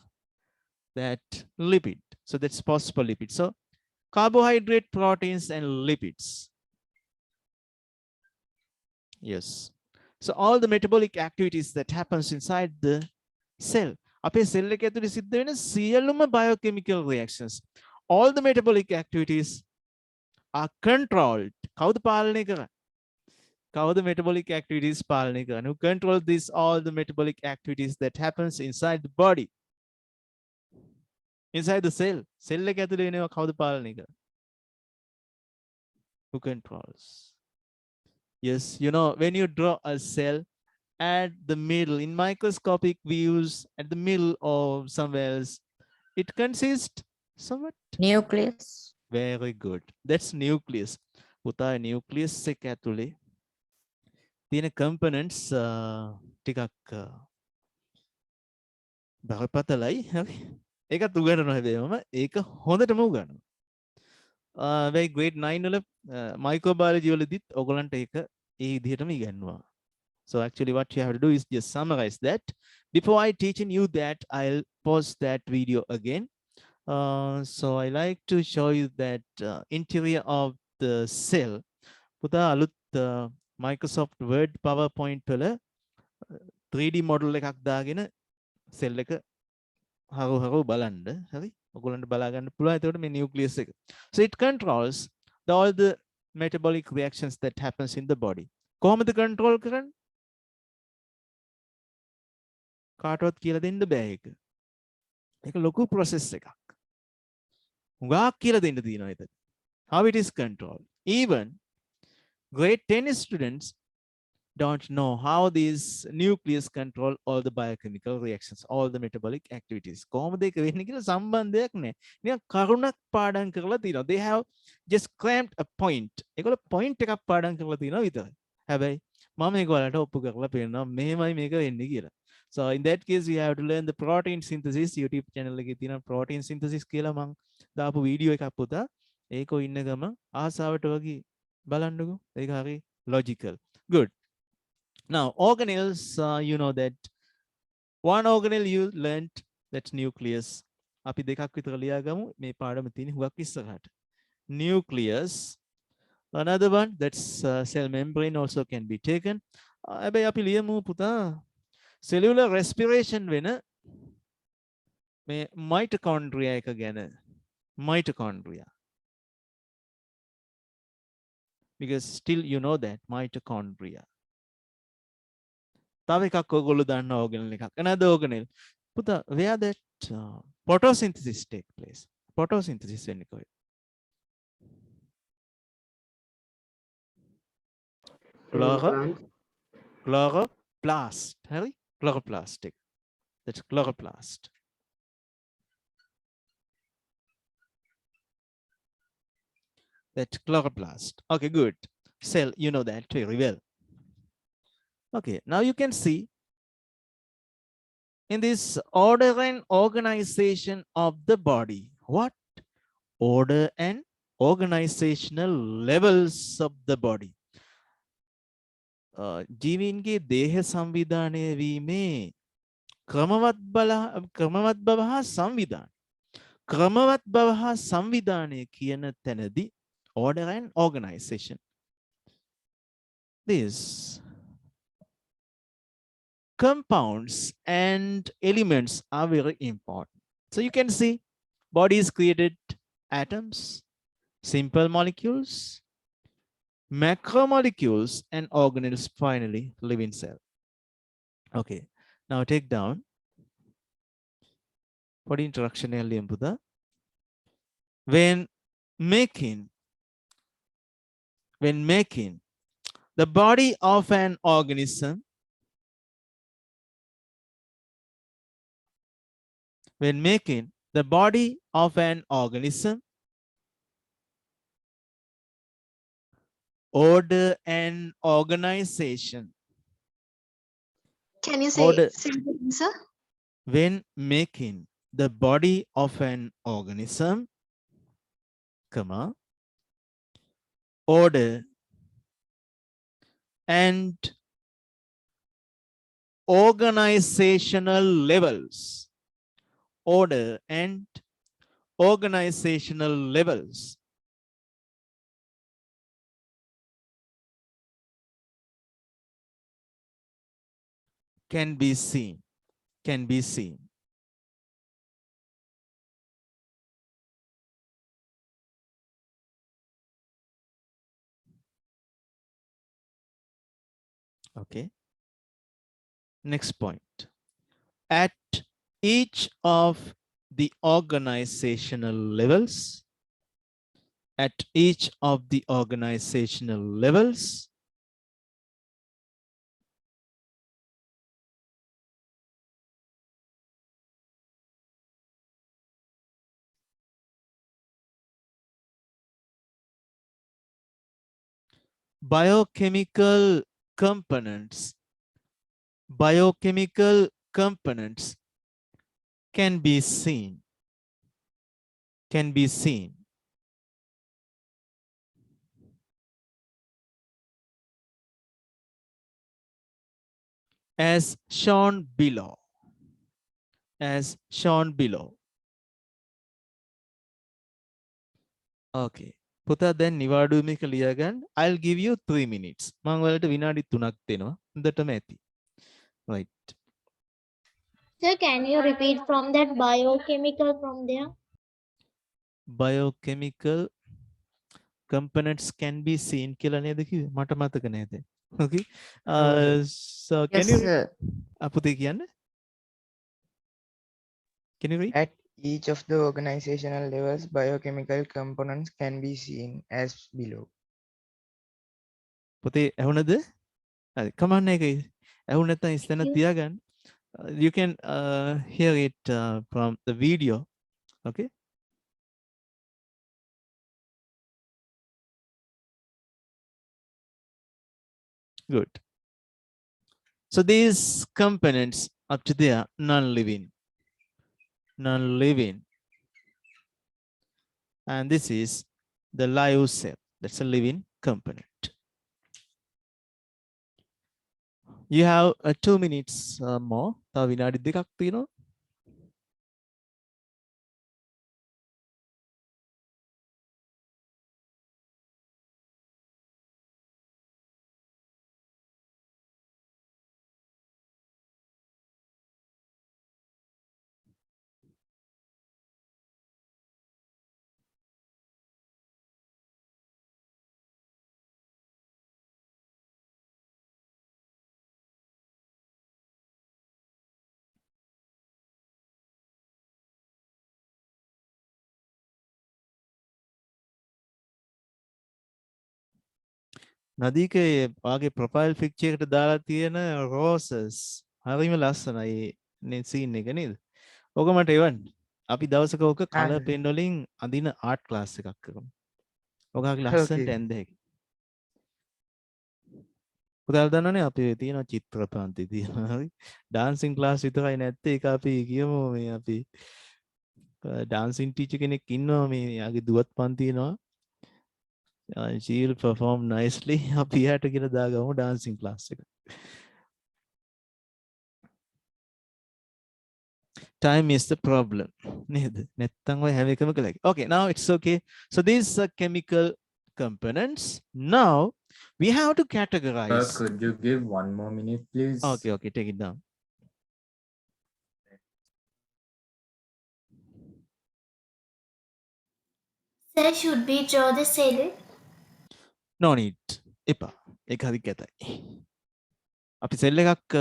that lipid. So that's phospholipid. So carbohydrate, proteins, and lipids. Yes. So all the metabolic activities that happens inside the cell. අපේ cell එක ඇතුලේ සිද්ධ වෙන සියලුම biochemical reactions. All the metabolic activities are controlled. කවුද පාලනය කරන්නේ? කවුද metabolic activities පාලනය කරන්නේ? Who control this all the metabolic activities that happens inside the body? Inside the cell. Cell එක ඇතුලේ වෙනවා කවුද පාලනය කරන්නේ? Who controls? Yes, you know, when you draw a cell at the middle, in microscopic views, at the middle of somewhere else, it consists somewhat. Nucleus. Very good. That's nucleus. පුතා nucleus එක ඇතුලේ තියෙන components ටිකක් බරපතලයි හරි ඒකත් උගන්වනවා හැබැයි මම ඒක හොඳටම උගන්වනවා වෙයි grade 9 වල මයික්‍රෝබයොලොජි වලදීත් ඔයගලන්ට ඒක ඒ විදිහටම ඉගෙනනවා. So actually what you have to do is just summarize that. Before I teaching you that, I'll pause that video again. So I like to show you that interior of the cell. පුතා අලුත් Microsoft Word PowerPoint වල 3D model එකක් දාගෙන cell එක හරව බලන්න හරි ඔයගොල්ලන්ට බලා ගන්න පුළුවන් එතකොට මේ nucleus එක. So it controls all the metabolic reactions that happens in the body. කොහොමද control කරන්නේ? කාටවත් කියලා දෙන්න බෑ ඒක. ඒක ලොකු process එකක්. හුඟක් කියලා දෙන්න තියෙනවා එතන. How it is controlled. Even grade 10 students don't know how these nucleus control all the biochemical reactions, all the metabolic activities. කොහොමද ඒක වෙන්නේ කියලා සම්බන්ධයක් නැහැ. නිකන් කරුණක් පාඩම් කරලා තියෙනවා. They have just cramped a point. ඒගොල්ලෝ point එකක් පාඩම් කරලා තියෙනවා විතරයි. හැබැයි මම ඒගොල්ලන්ට ඔප්පු කරලා පෙන්නනවා මෙහෙමයි මේක වෙන්නේ කියලා. So in that case you have to learn the protein synthesis. YouTube channel එකේ තියෙන protein synthesis කියලා මම දාපු වීඩියෝ එකක් පුතා. ඒක ඉන්න ගම ආසාවට වගේ බලන්නකෝ. ඒක හරි logical. Good. Now, organelles, you know that one organelle you learned, that's nucleus. අපි දෙකක් විතර ලියාගමු මේ පාඩම තියෙන හුඟක් ඉස්සරහට. Nucleus. Another one, that's cell membrane also can be taken. හැබැයි අපි ලියමු පුතා cellular respiration වෙන මේ mitochondria එක ගැන. Mitochondria. Because still you know that mitochondria. තව එකක් ඔයගොල්ලෝ දන්න organelle එකක්. Another organelle. පුතා where that photosynthesis take place. Photosynthesis වෙන්නේ කොහෙද? Chloroplast. හරි? Chloroplast. That's chloroplast. That's chloroplast. Okay, good. Cell, you know that very well. Okay, now you can see in this order and organization of the body, what order and organizational levels of the body. ජීවීන්ගේ දේහ සංවිධානය වීමේ ක්‍රමවත් බව හා සංවිධානය. ක්‍රමවත් බව හා සංවිධානය කියන තැනදී order and organization. This compounds and elements are very important. So you can see body is created atoms, simple molecules, macromolecules, and organelles finally live in cell. Okay, now take down for the introduction earlier. When making the body of an organism, when making the body of an organism, order and organization. Can you say Order. sentence, sir? When making the body of an organism, comma, order and organizational levels. Order and organizational levels can be seen. Okay. Next point. At each of the organizational levels, biochemical components can be seen. Can be seen. As shown below. As shown below. Okay. පුතා දැන් නිවාඩු මේක ලියගන්න. I'll give you 3 minutes. මම ඔයාලට විනාඩි 3ක් දෙනවා. හොඳටම ඇති. Right. Sir, can you repeat from that biochemical from there? Biochemical components can be seen කියලා නේද කිව්වේ? මට මතක නෑ දැන්. Okay. So can Yes, you sir. පුතේ කියන්න? Can you read? At each of the organizational levels, biochemical components can be seen as below. පුතේ ඇහුණද? හරි. කමන්නේ ඒක. ඇහුණ නැත්නම් ඉස්සෙන Yes. තියාගන්න. You can hear it from the video. Okay. Good. So these components up to there, non-living. Non-living. And this is the live cell. That's a living component. You have 2 minutes more. තව විනාඩි දෙකක් තියෙනවා. නදීක වාගේ profile picture එකට දාලා තියෙන roses හරිම ලස්සනයි නේ සීන් එක නේද? ඕක මට එවන්න. අපි දවසක ඕක කලර් sir. පෙන් වලින් අඳින ආර්ට් ක්ලාස් එකක් කරමු. ඕකගේ ලස්සනට Okay. ඇඳ හැකි. පුතාලා දන්නවනේ අපි තියෙන චිත්‍රපන්ති තියෙනවා. හරි. ඩාන්සින් ක්ලාස් විතරයි නැත්තේ. ඒක අපි කියමු මේ අපි ඩාන්සින් ටීචර් කෙනෙක් ඉන්නවා මේ යාගේ දුවත් පන්තියනවා. She'll perform nicely. අපි එයාට කියලා දාගමු ඩාන්සින් ක්ලාස් එක. Time is the problem. නේද? නැත්තම් ඔය හැම එකම කළා. Okay, now it's okay. So these are chemical components. Now we have to categorize. Could you give 1 more minute, please? Okay, okay, take it down. Sir, should we draw the cell? No need. එපා. ඒක හරි කැතයි. අපි සෙල් එකක්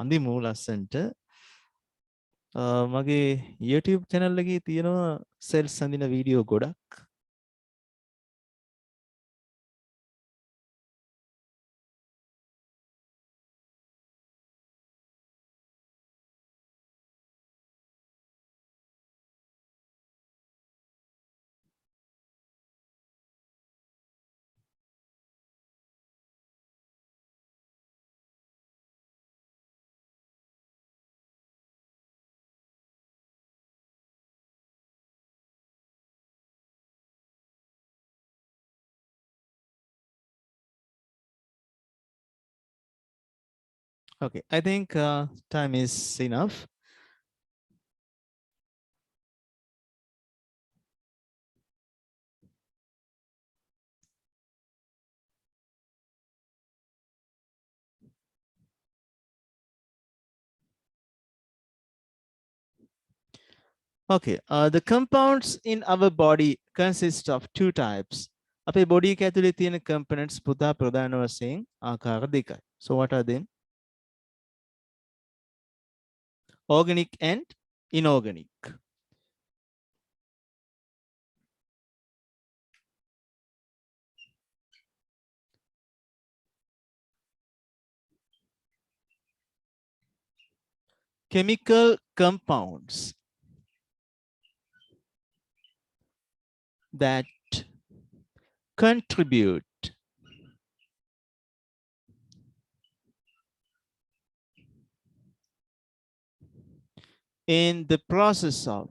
අඳිමු ලස්සන්ට. මගේ YouTube channel එකේ තියෙනවා cells අඳින video ගොඩක්. Okay, I think time is enough. Okay, the compounds in our body consist of 2 types. අපේ body එක ඇතුලේ තියෙන components පුතා ප්‍රධාන වශයෙන් ආකාර දෙකයි. So what are them? Organic and inorganic. Chemical compounds that contribute in the process of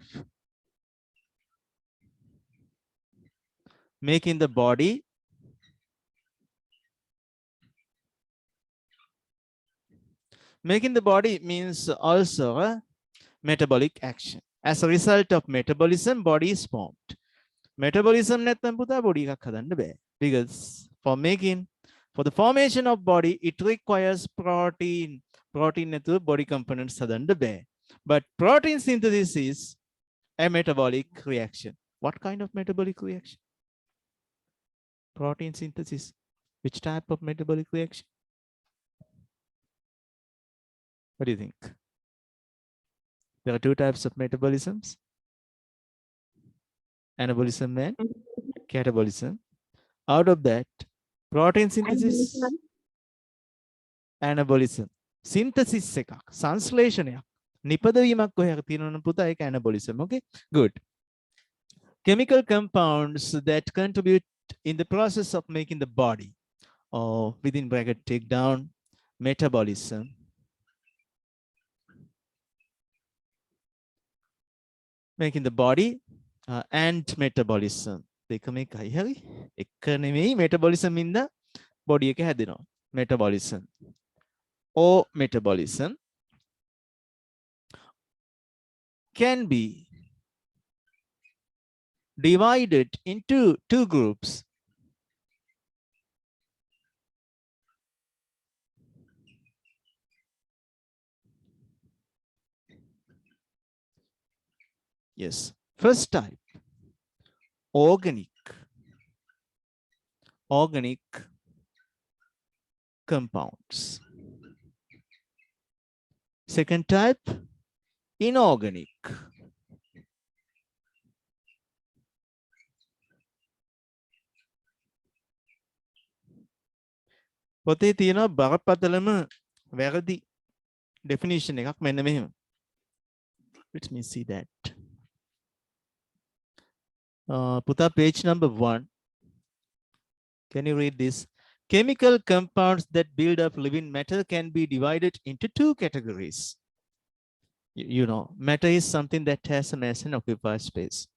making the body means also a metabolic action. As a result of metabolism, body is formed. Metabolism නැත්නම් පුතා body එකක් හදන්න බෑ. Because for the formation of body, it requires protein. Protein නැතුව body components හදන්න බෑ. But protein synthesis is a metabolic reaction. What kind of metabolic reaction? Protein synthesis. Which type of metabolic reaction? What do you think? There are two types of metabolisms: anabolism and catabolism. Out of that, protein synthesis, anabolism. Synthesis එකක්, සංශ්ලේෂණයක්, නිපදවීමක් කොහේ හරි තියෙනවනම් පුතා ඒක anabolism. Okay, good. Chemical compounds that contribute in the process of making the body, or within bracket take down metabolism. Making the body and metabolism. දෙකම එකයි හරි. එක නෙමෙයි metabolism ඉඳ body එක හැදෙනවා. Metabolism or metabolism can be divided into two groups. Yes, first type, organic compounds. Second type, inorganic. පොතේ තියෙනවා බරපතලම වැරදි definition එකක් මෙන්න මෙහෙම. Let me see that. Puta, page number 1. Can you read this? Chemical compounds that build up living matter can be divided into two categories. You know, matter is something that has a mass and occupies space.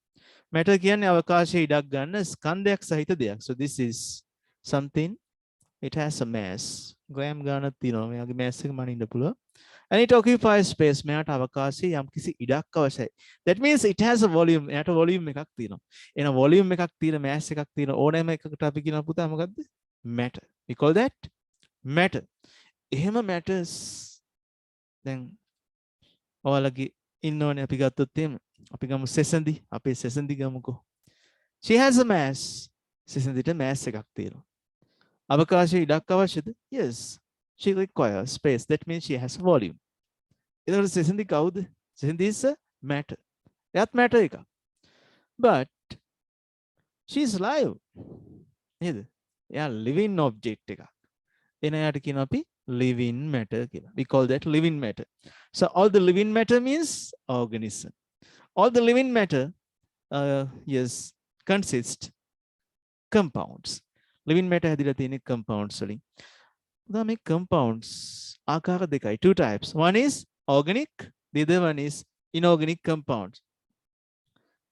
Matter කියන්නේ අවකාශයේ ඉඩක් ගන්න ස්කන්ධයක් සහිත දෙයක්. So this is something, it has a mass. Gram ගානක් තියෙනවා. මෙයාගේ mass එක මනින්න පුළුවන්. And it occupies space. මෙයාට අවකාශයේ යම්කිසි ඉඩක් අවශ්‍යයි. That means it has a volume. එයාට volume එකක් තියෙනවා. එන volume එකක් තියෙන mass එකක් තියෙන ඕනෑම එකකට අපි කියනවා පුතා මොකද්ද? Matter. We call that matter. එහෙම matters. දැන් ඔයාලගේ ඉන්නවනේ අපි ගත්තොත් එහෙම. අපි ගමු සෙසඳි. අපේ සෙසඳි ගමුකෝ. She has a mass. සෙසඳිට mass එකක් තියෙනවා. අවකාශයේ ඉඩක් අවශ්‍යද? Yes. She requires space. That means she has volume. එතකොට සෙසඳි කවුද? සෙසඳි is a matter. එයාත් matter එකක්. But she is live. නේද? එයා living object එකක්. එන එයාට කියනවා අපි living matter කියලා. We call that living matter. So all the living matter means organism. All the living matter yes consist compounds. Living matter හැදිලා තියෙන compounds වලින්. Now make compounds ආකාර දෙකයි, two types. One is organic, the other one is inorganic compounds.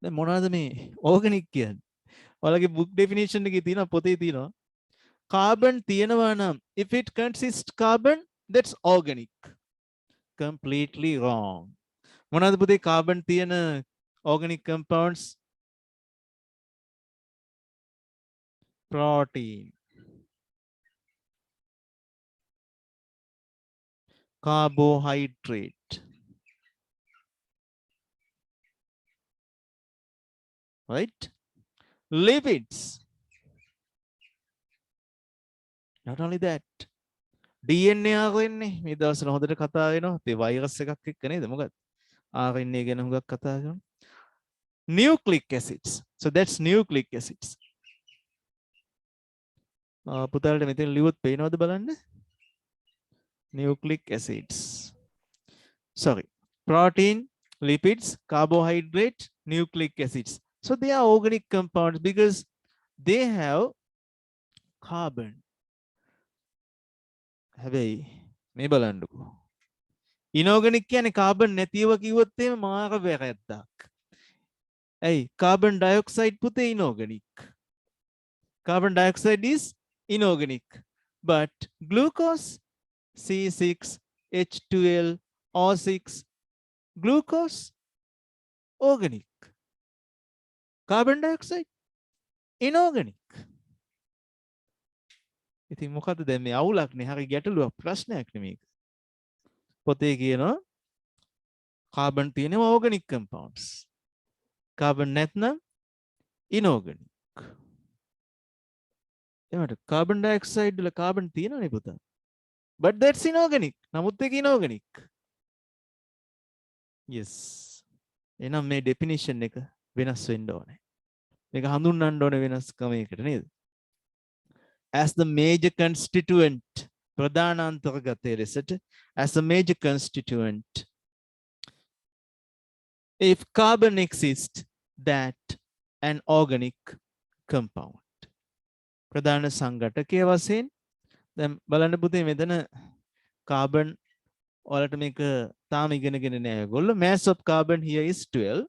දැන් මොනවාද මේ organic කියන්නේ? ඔයාලගේ book definition එකේ තියෙනවා, පොතේ තියෙනවා. Carbon තියෙනවා නම්, if it consists carbon, that's organic. Completely wrong. මොනවාද පුතේ carbon තියෙන organic compounds? Protein, carbohydrate, right? Lipids. Not only that, DNA RNA. මේ දවස්වල හොඳට කතා වෙනවා. ඒ වෛරස් එකක් එක්ක නේද? මොකද? RNA ගැන හුඟක් කතා කරනවා. Nucleic acids. So that's nucleic acids. පුතාලට මෙතන ලියුවොත් පේනවද බලන්න? Nucleic acids. Sorry. Protein, lipids, carbohydrate, nucleic acids. So they are organic compounds because they have carbon. හැබැයි මේ බලන්නකෝ. ඉනෝගනික් කියන්නේ කාබන් නැතිව කිව්වොත් එහෙම මාර වැරද්දක්. ඇයි? කාබන් ඩයොක්සයිඩ් පුතේ inorganic. Carbon dioxide is inorganic. But glucose C6H12O6 glucose organic. Carbon dioxide inorganic. ඉතින් මොකද දැන් මේ අවුලක් නේ හරි ගැටලුවක් ප්‍රශ්නයක් නෙමේක. පොතේ කියනවා කාබන් තියෙනවා organic compounds. කාබන් නැත්නම් inorganic. එමට කාබන් ඩයොක්සයිඩ් වල කාබන් තියෙනවනේ පුතා. But that's inorganic. නමුත් ඒක inorganic. Yes. එහෙනම් මේ definition එක වෙනස් වෙන්න ඕනේ. මේක හඳුන්වන්න ඕනේ වෙනස්කමයකට නේද? As the major constituent ප්‍රධාන අන්තර්ගතය ලෙසට as a major constituent if carbon exists that an organic compound ප්‍රධාන සංඝටකය වශයෙන් දැන් බලන්න පුතේ මෙතන කාබන් ඔයාලට මේක තාම ඉගෙනගෙන නෑ ඔයගොල්ලෝ mass of carbon here is 12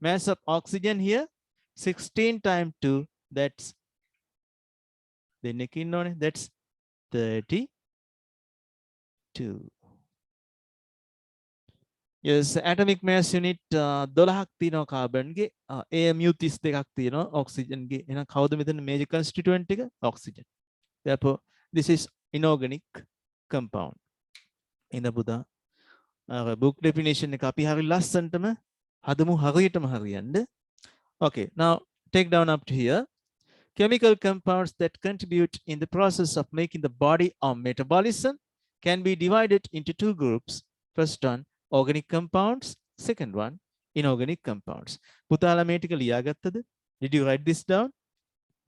mass of oxygen here 16 times 2 that's දෙන්නෙක් ඉන්නෝනේ that's 32 yes atomic mass unit 12ක් තියෙනවා කාබන්ගේ AMU 32ක් තියෙනවා ඔක්සිජන්ගේ එහෙනම් කවුද මෙතන major constituent එක oxygen therefore this is inorganic compound in the Buddha book definition එක අපි හරි ලස්සනටම හදමු හරියටම හරියන්න okay now take down up to here chemical compounds that contribute in the process of making the body or metabolism can be divided into two groups first one organic compounds second one inorganic compounds පුතාලා මේ ටික ලියාගත්තද did you write this down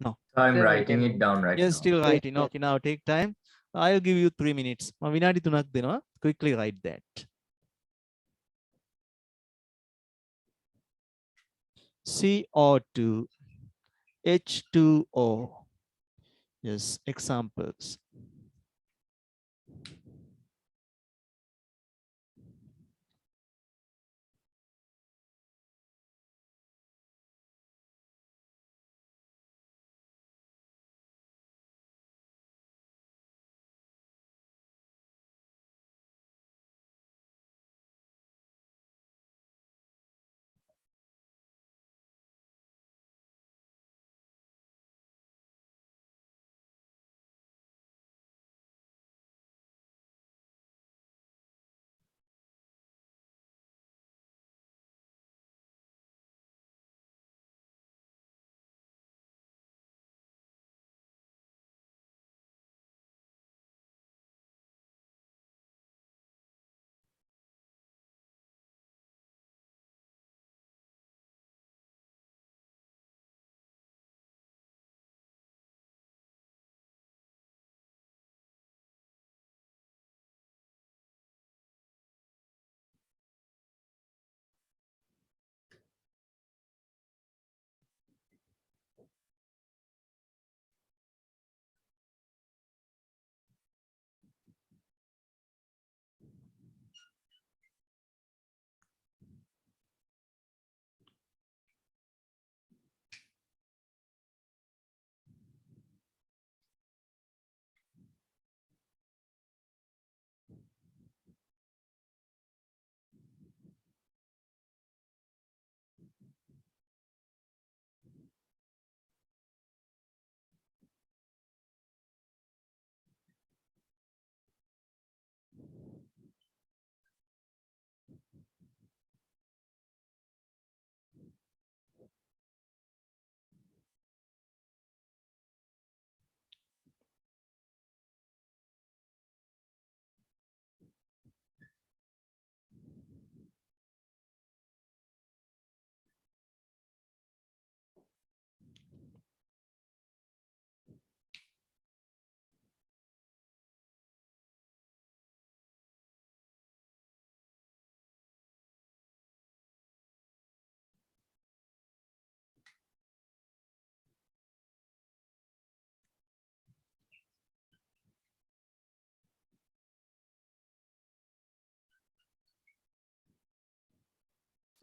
no I'm Sir, we writing can- it down right yes now. still Yes, writing sir. okay now take time I'll give you 3 minutes මම විනාඩි 3ක් දෙනවා quickly write that CO2 H2O yes examples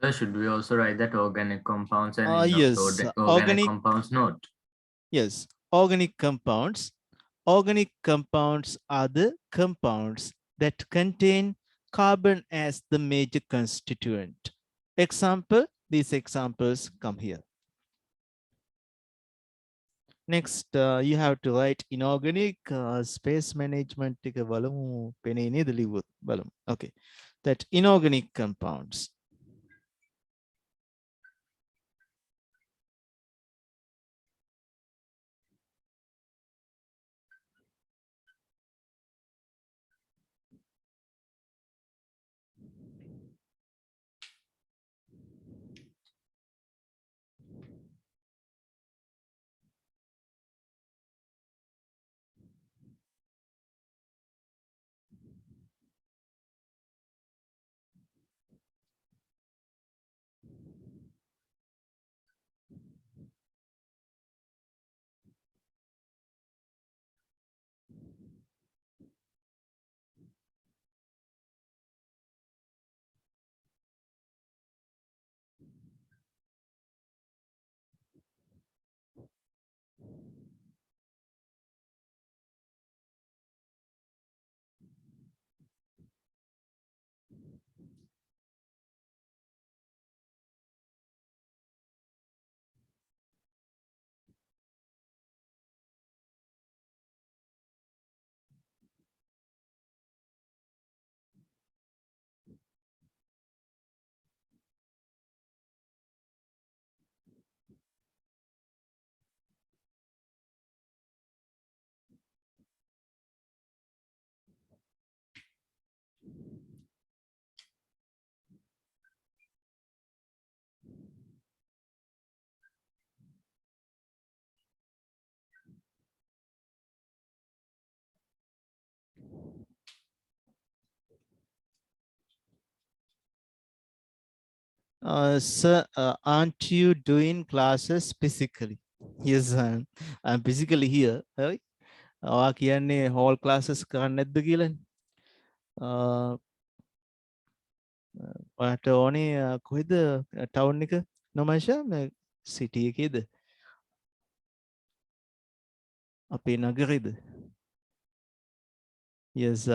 Sir, should we also write that organic compounds and end of Yes, the organic compounds note? Yes, organic compounds. Organic compounds are the compounds that contain carbon as the major constituent. Example, these examples come here. Next, you have to write inorganic space management. Okay, that inorganic compounds. Sir, aren't you doing classes physically? Yes, I'm physically here. Right? ඔයා කියන්නේ hall classes කරන්නේ නැද්ද කියලානේ. ඔයාට ඕනේ කොහෙද town එක නොමයිෂා city එකේද? අපේ නගරේද? Yes,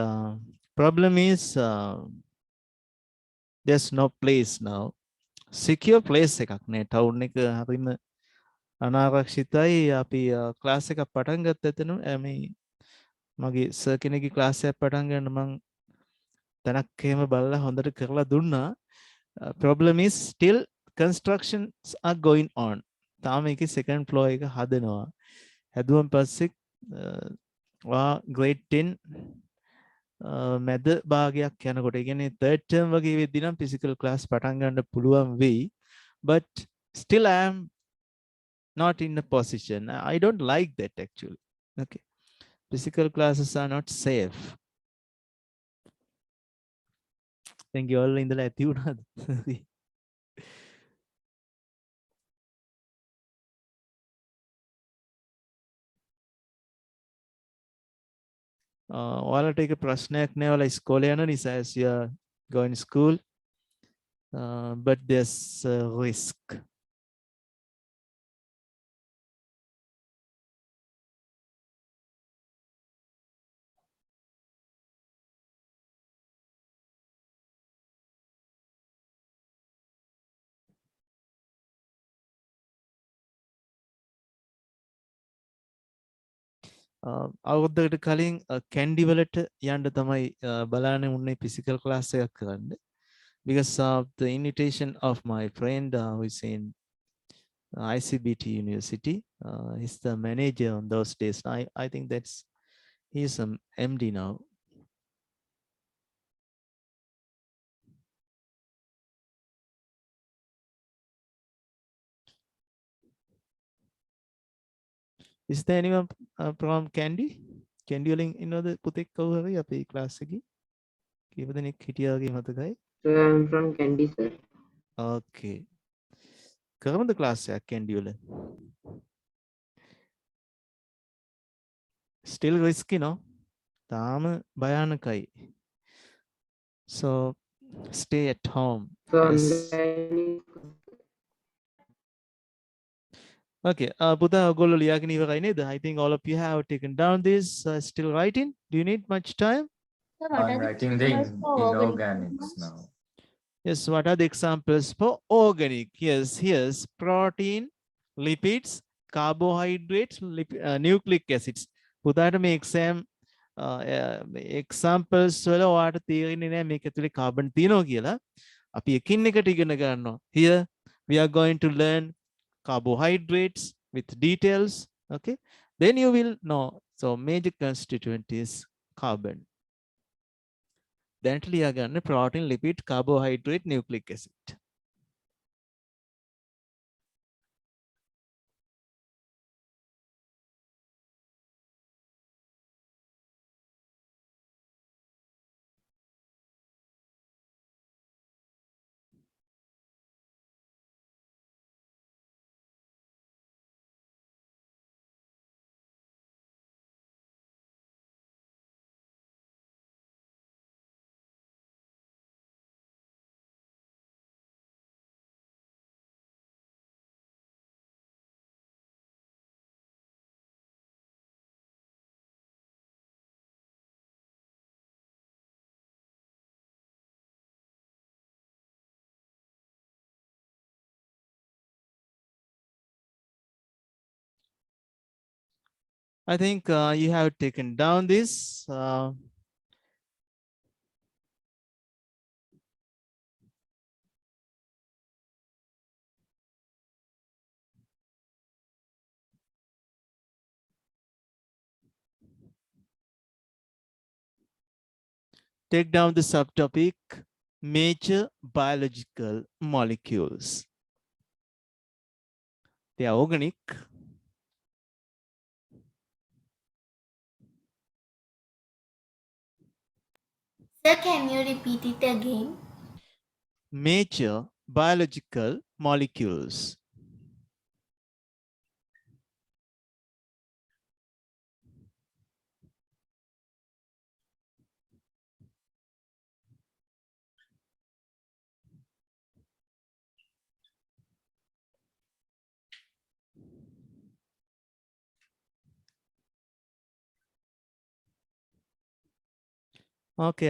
problem is there's no place now. Secure place එකක් නෑ town එක හරිම අනාරක්ෂිතයි. අපි class එකක් පටන් ගත්ත එතන මේ මගේ සර් කෙනෙක්ගේ class එකක් පටන් ගන්න මං තැනක් එහෙම බලලා හොඳට කරලා දුන්නා. Problem is still constructions are going on. තාම ඒකේ second floor එක හදනවා. හැදුවන් පස්සේ grade 10 මැද භාගයක් යනකොට ඒ කියන්නේ third term වගේ වෙද්දී නම් physical class පටන් ගන්න පුළුවන් වෙයි. But still I am not in a position. I don't like that actually. Okay. Physical classes are not safe. Thank you all ඉඳලා ඇති වුණාද? ඔයාලට ඒක ප්‍රශ්නයක් නෑ ඔයාලා ඉස්කෝලේ යන නිසා as you are going to school, but there's a risk. අවුරුද්දකට කලින් කැන්ඩි වලට යන්න තමයි බලාගෙන උන්නේ physical class එකක් කරන්න. Because of the invitation of my friend who is in ICBT University. He's the manager on those days. I think he's an MD now. Is there anyone from Candy? Candy වලින් ඉන්නවද පුතෙක් කවුරු හරි අපේ class එකේ? කීප දෙනෙක් හිටියා වගේ මතකයි. Sir, I'm from Candy, sir. Okay. කරමුද ක්ලාස් එකක් Candy වල? Still risky no? තාම භයානකයි. So stay at home So Yes. online Okay. පුතා ඔයගොල්ලෝ ලියාගෙන ඉවරයි නේද? I think all of you have taken down this. Still writing? Do you need much time? So what I'm are the writing the examples for organic inorganics compounds? now. Yes. What are the examples for organic? Yes. Here's protein, lipids, carbohydrates, nucleic acids. පුතාට මේ examples වල ඔයාට තේරෙන්නේ නැහැ මේක ඇතුලේ carbon තියෙනවා කියලා. අපි එකින් එකට ඉගෙන ගන්නවා. Here we are going to learn carbohydrates with details. Okay, then you will know. So major constituent is carbon. Then ලියා ගන්න protein, lipid, carbohydrate, nucleic acid. I think you have taken down this. Take down the subtopic major biological molecules. They are organic. Sir, can you repeat it again? Major biological molecules. Okay,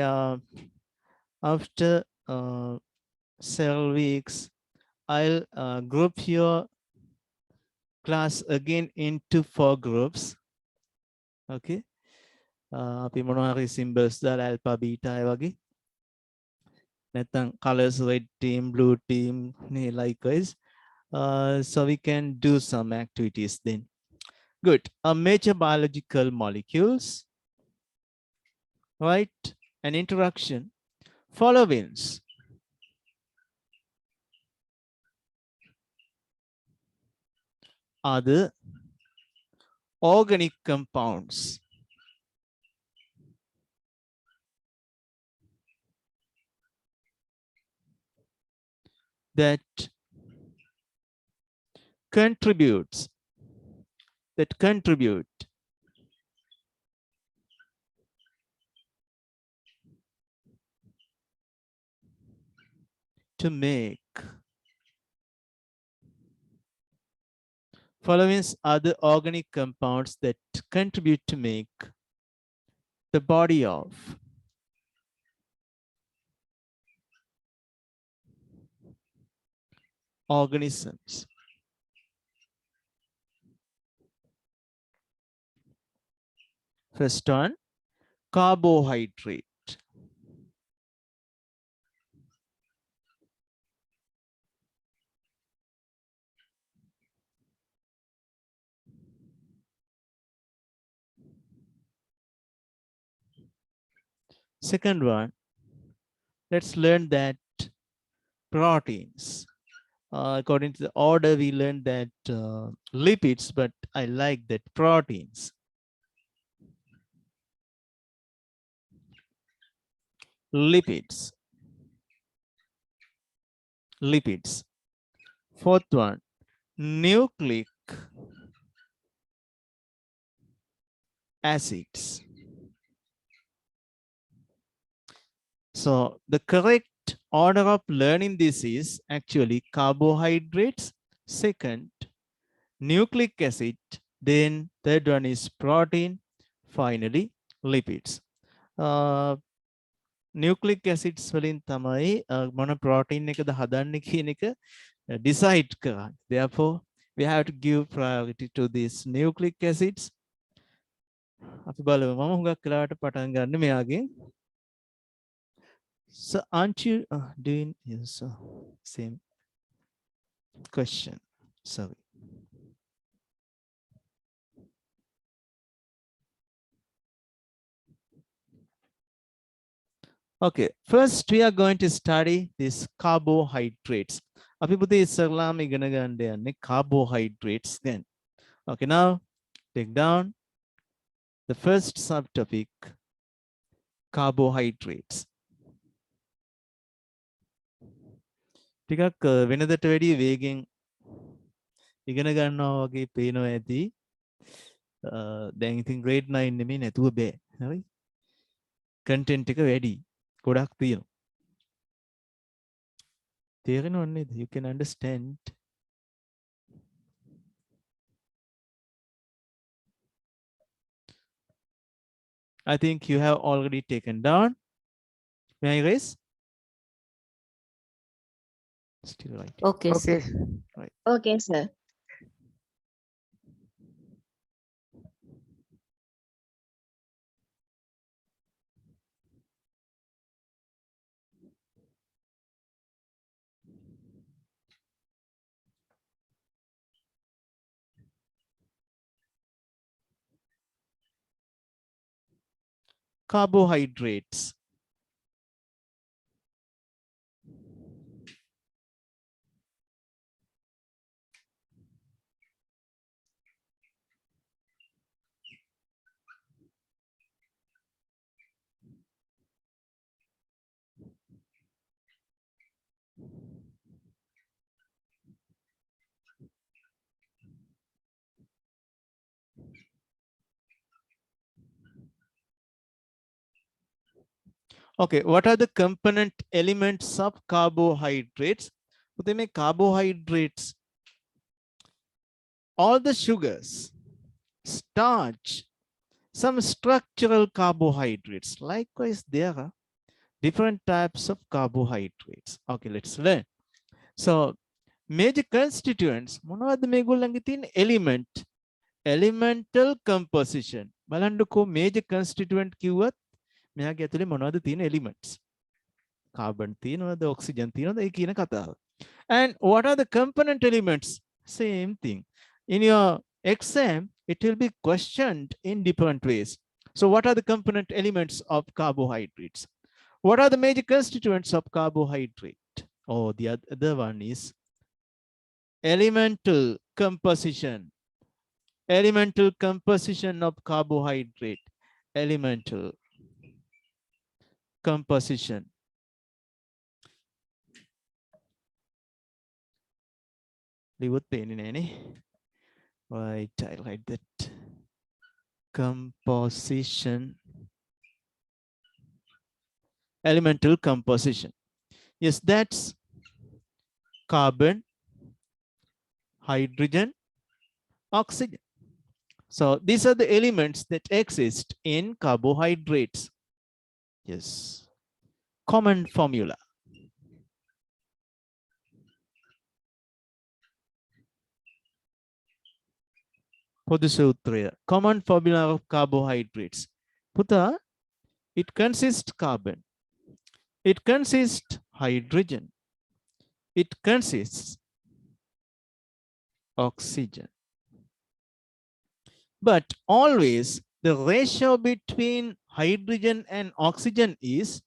after several weeks, I'll group your class again into 4 groups. Okay. අපි මොනවා හරි symbols දාලා alpha beta ඒ වගේ. නැත්නම් colors red team, blue team, likewise. So we can do some activities then. Good. Major biological molecules. Right. An introduction. Followings. Are the organic compounds that contribute to make. Following are the organic compounds that contribute to make the body of organisms. First one, carbohydrate. Second one, let's learn that proteins. According to the order, we learned that lipids, but I like that proteins. Lipids. Fourth one, nucleic acids. So the correct order of learning this is actually carbohydrates, second nucleic acid, then third one is protein, finally lipids. Nucleic acids වලින් තමයි මොන protein එකද හදන්නේ කියන එක decide කරන්නේ. Therefore, we have to give priority to these nucleic acids. අපි බලමු මම හුඟක් වෙලාවට පටන් ගන්න මෙයාගෙන්. So aren't you doing yes, same question? Sorry. Okay, first we are going to study these carbohydrates. අපි පුතේ ඉස්සරලාම ඉගෙන ගන්න යන්නේ carbohydrates then. Okay, now take down the first subtopic, carbohydrates. ටිකක් වෙනදට වැඩිය වේගෙන් ඉගෙන ගන්නවා වගේ පේනවා ඇති. දැන් ඉතින් grade 9 නෙමෙයි නැතුව බෑ. හරි? content එක වැඩි. ගොඩක් තියෙනවා. තේරෙනව නේද? You can understand. I think you have already taken down. May I raise? Still right. Okay, Okay. sir. Okay, sir. Carbohydrates. Okay, what are the component elements of carbohydrates? They make carbohydrates. All the sugars, starch, some structural carbohydrates. Likewise, there are different types of carbohydrates. Okay, let's learn. So, major constituents, මොනවද මේගොල්ලන්ගේ තියෙන element, elemental composition. බලන්නකෝ major constituent කිව්වත් මෙයාගේ ඇතුලේ මොනවද තියෙන elements? Carbon තියෙනවද, oxygen තියෙනවද, ඒ කියන කතාව. And what are the component elements? Same thing. In your exam, it will be questioned in different ways. So what are the component elements of carbohydrates? What are the major constituents of carbohydrate? Oh, the other one is elemental composition. Elemental composition of carbohydrate. Elemental composition. Liwat peni nene. Right, I write that. Composition. Elemental composition. Yes, that's carbon, hydrogen, oxygen. So these are the elements that exist in carbohydrates. Yes. Common formula. පොදු සූත්‍රය. Common formula of carbohydrates. පුතා, it consists carbon. It consists hydrogen. It consists oxygen. But always the ratio between hydrogen and oxygen is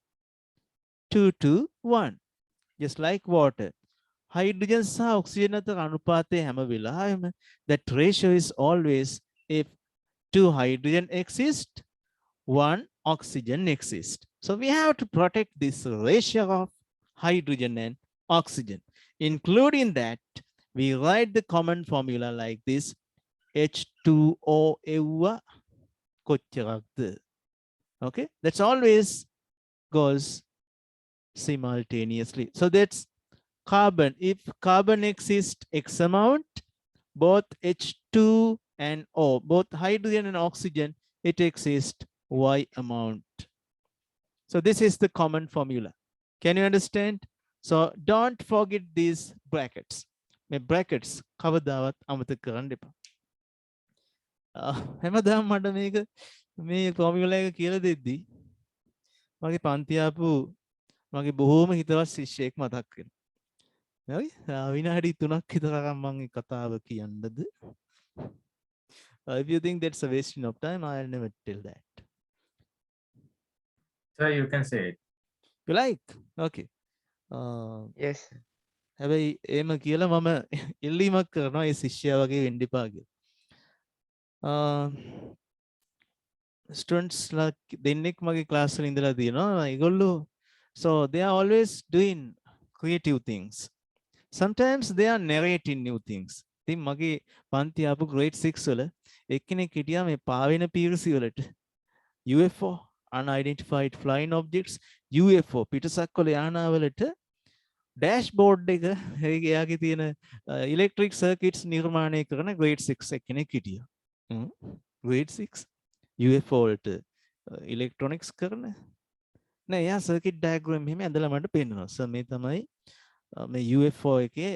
2:1. Just like water. Hydrogen and oxygen අතර අනුපාතය හැම වෙලාවෙම, that ratio is always, if 2 hydrogen exist, 1 oxygen exists. So we have to protect this ratio of hydrogen and oxygen. Including that, we write the common formula like this: H2O එව්වා කොච්චරක්ද? Okay, that's always goes simultaneously. So that's carbon. If carbon exists X amount, both H2 and O, both hydrogen and oxygen, it exists Y amount. So this is the common formula. Can you understand? So don't forget these brackets. මේ brackets කවදාවත් අමතක කරන්න එපා. හැමදාම මට මේ formula එක කියලා දෙද්දි මගේ පන්ති ආපු මගේ බොහෝම හිතවත් ශිෂ්‍යයෙක් මතක් වෙනවා. හරි? විනාඩි 3ක් විතරක් මම මේ කතාව කියන්නද? If you think that's a wasting of time, I'll never tell that. So you can say it. You like? Okay. Yes. හැබැයි එහෙම කියලා මම ඉල්ලීමක් කරනවා ඒ ශිෂ්‍යයා වගේ වෙන්න එපා කියලා. Students like දෙන්නෙක් මගේ class වල ඉඳලා තියෙනවා. ඒගොල්ලෝ so they are always doing creative things. Sometimes they are narrating new things. ඉතින් මගේ පන්ති ආපු grade 6 වල එක්කෙනෙක් හිටියා මේ පාවෙන පීරසි වලට UFO unidentified flying objects UFO පිටසක්වල යානාවලට ඩෑෂ්බෝඩ් එක එයාගේ තියෙන ඉලෙක්ට්‍රික් සර්කිට්ස් නිර්මාණය කරන grade 6 එක්කෙනෙක් හිටියා. grade 6 UFO වලට ඉලෙක්ට්‍රොනික්ස් කරන නෑ එයා සර්කිට් ඩයග්‍රෑම් එහෙම ඇඳලා මට පෙන්නනවා. සර් මේ තමයි මේ UFO එකේ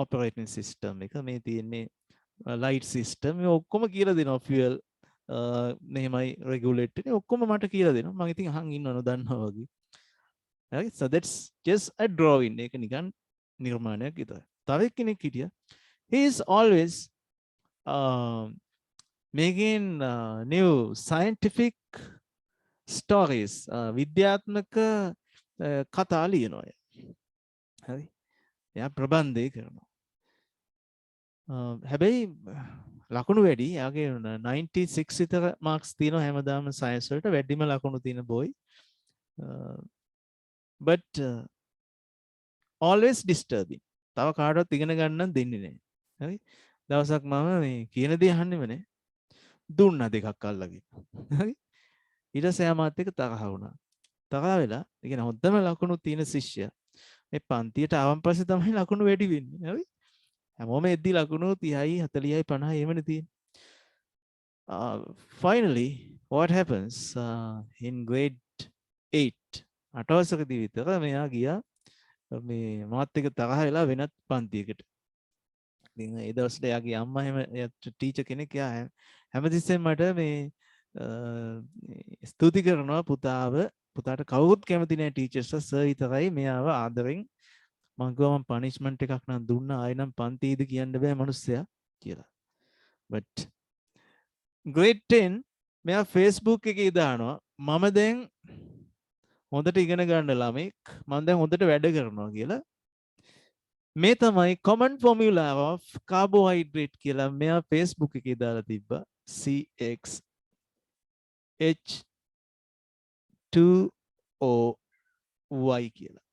operating system එක මේ තියෙන්නේ light system මේ ඔක්කොම කියලා දෙනවා fuel මෙහෙමයි regulate වෙන්නේ ඔක්කොම මට කියලා දෙනවා. මම ඉතින් අහන් ඉන්නව නොදන්නවා වගේ. Right? So that's just a drawing. එක නිකන් නිර්මාණයක් විතරයි. තව කෙනෙක් හිටියා. He is always making new scientific stories. විද්‍යාත්මක කතා ලියනවා. හරි. එයා ප්‍රබන්ධය කරනවා. හැබැයි ලකුණු වැඩි. එයාගේ 96 විතර මාක්ස් තියෙනවා හැමදාම සයන්ස් වලට වැඩිම ලකුණු තියෙන boy. But always disturbing. තව කාටවත් ඉගෙන ගන්න දෙන්නේ නැහැ. හරි. දවසක් මම මේ කියන දේ අහන්නෙම නැහැ. දුන්නා දෙකක් අල්ලගෙන. හරි. ඊට පස්සේ මාත් එක්ක තරහ වුණා. තරහ වෙලා, ඒ කියන්නේ හොඳම ලකුණු තියෙන ශිෂ්‍යයා මේ පන්තියට ආවන් පස්සේ තමයි ලකුණු වැඩි වෙන්නේ. හරි. හැමෝම එද්දි ලකුණු 30යි 40යි 50යි එමනේ තියෙන්නේ. Finally, what happens in grade 8 අටවසකදී විතර මෙයා ගියා මේ මාත් එක්ක තරහ වෙලා වෙනත් පන්තියකට. ඉතින් ඒ දවස්වල එයාගේ අම්මා එහෙම ටීචර් කෙනෙක් එයා හැමතිස්සෙම මට මේ ස්තුති කරනවා පුතාට කවුරුත් කැමති නැහැ ටීචර්ස්ලා සර් විතරයි මෙයාව ආදරෙන් මම ගියා මම පනිෂ්මන්ට් එකක් නම් දුන්නා ආයෙ නම් පන්තියේද කියන්න බෑ මිනිස්සයා කියලා. but grade 10 මෙයා Facebook එකේ දානවා මම දැන් හොඳට ඉගෙන ගන්න ළමෙක් මම දැන් හොඳට වැඩ කරනවා කියලා. මේ තමයි common formula of carbohydrate කියලා මෙයා Facebook එකේ දාලා තිබ්බා CH2OY කියලා.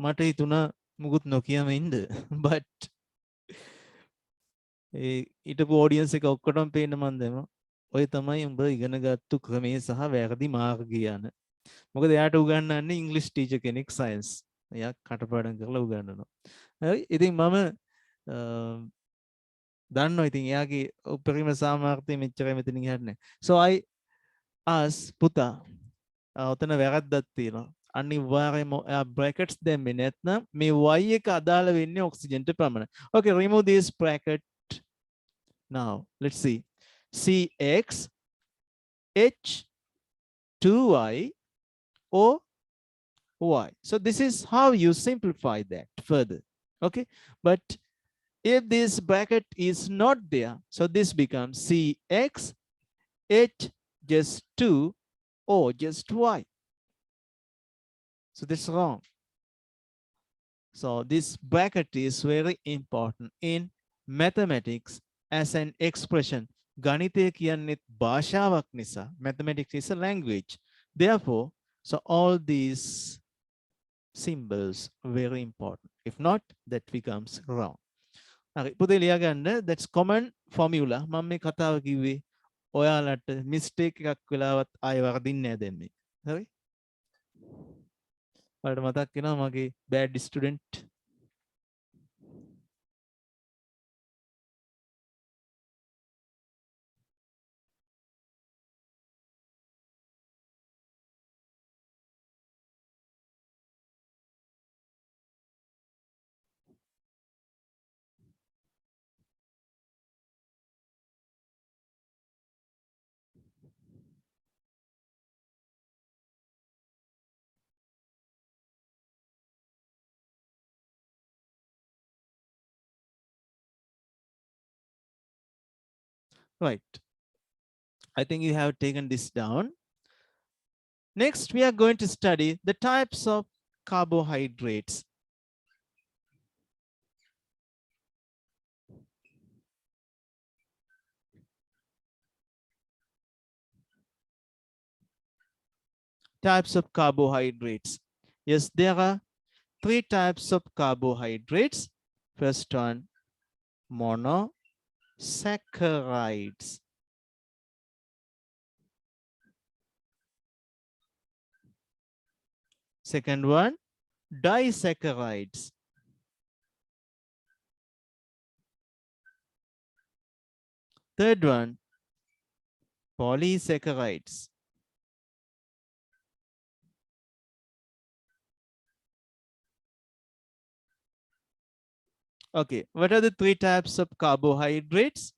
මට හිතුණා මුකුත් නොකියම ඉන්න but ඒ ඊටපු ඔඩියන්ස් එක ඔක්කොටම පේන්න මන් දැම්මා ඔය තමයි උඹ ඉගෙනගත්තු ක්‍රමේ සහ වැරදි මාර්ගය යන. මොකද එයාට උගන්වන්නේ ඉංග්‍රීසි ටීචර් කෙනෙක් සයන්ස්. එයා කටපාඩම් කරලා උගන්වනවා. හරි. ඉතින් මම දන්නවා ඉතින් එයාගේ උපරිම සාමර්ථ්‍ය මෙච්චරයි මෙතනින් යන්නේ. So I asked පුතා ඔතන වැරද්දක් තියෙනවා. අනිවාර්යයෙන්ම brackets දැම්මේ නැත්නම් මේ y එක අදාළ වෙන්නේ ඔක්සිජන්ට පමණයි. Okay, remove this bracket now. Let's see. CX H2Y O Y. So this is how you simplify that further. Okay, but if this bracket is not there, so this becomes CX H just 2 O just Y. So that's wrong. So this bracket is very important in mathematics as an expression. Ganite kiyannet bhashaවක් නිසා. Mathematics is a language. Therefore, so all these symbols very important. If not, that becomes wrong. හරි පුතේ ලියා ගන්න. That's common formula. මම මේ කතාව කිව්වේ ඔයාලට මිස්ටේක් එකක් වෙලාවත් ආය වරදින්නේ නැහැ දැන් මේක. හරි? ඔයාලට මතක් වෙනවා මගේ bad student right. I think you have taken this down. Next, we are going to study the types of carbohydrates. Types of carbohydrates. Yes, there are 3 types of carbohydrates. First one, monosaccharides. Second one, disaccharides. Third one, polysaccharides. Okay, what are the 3 types of carbohydrates?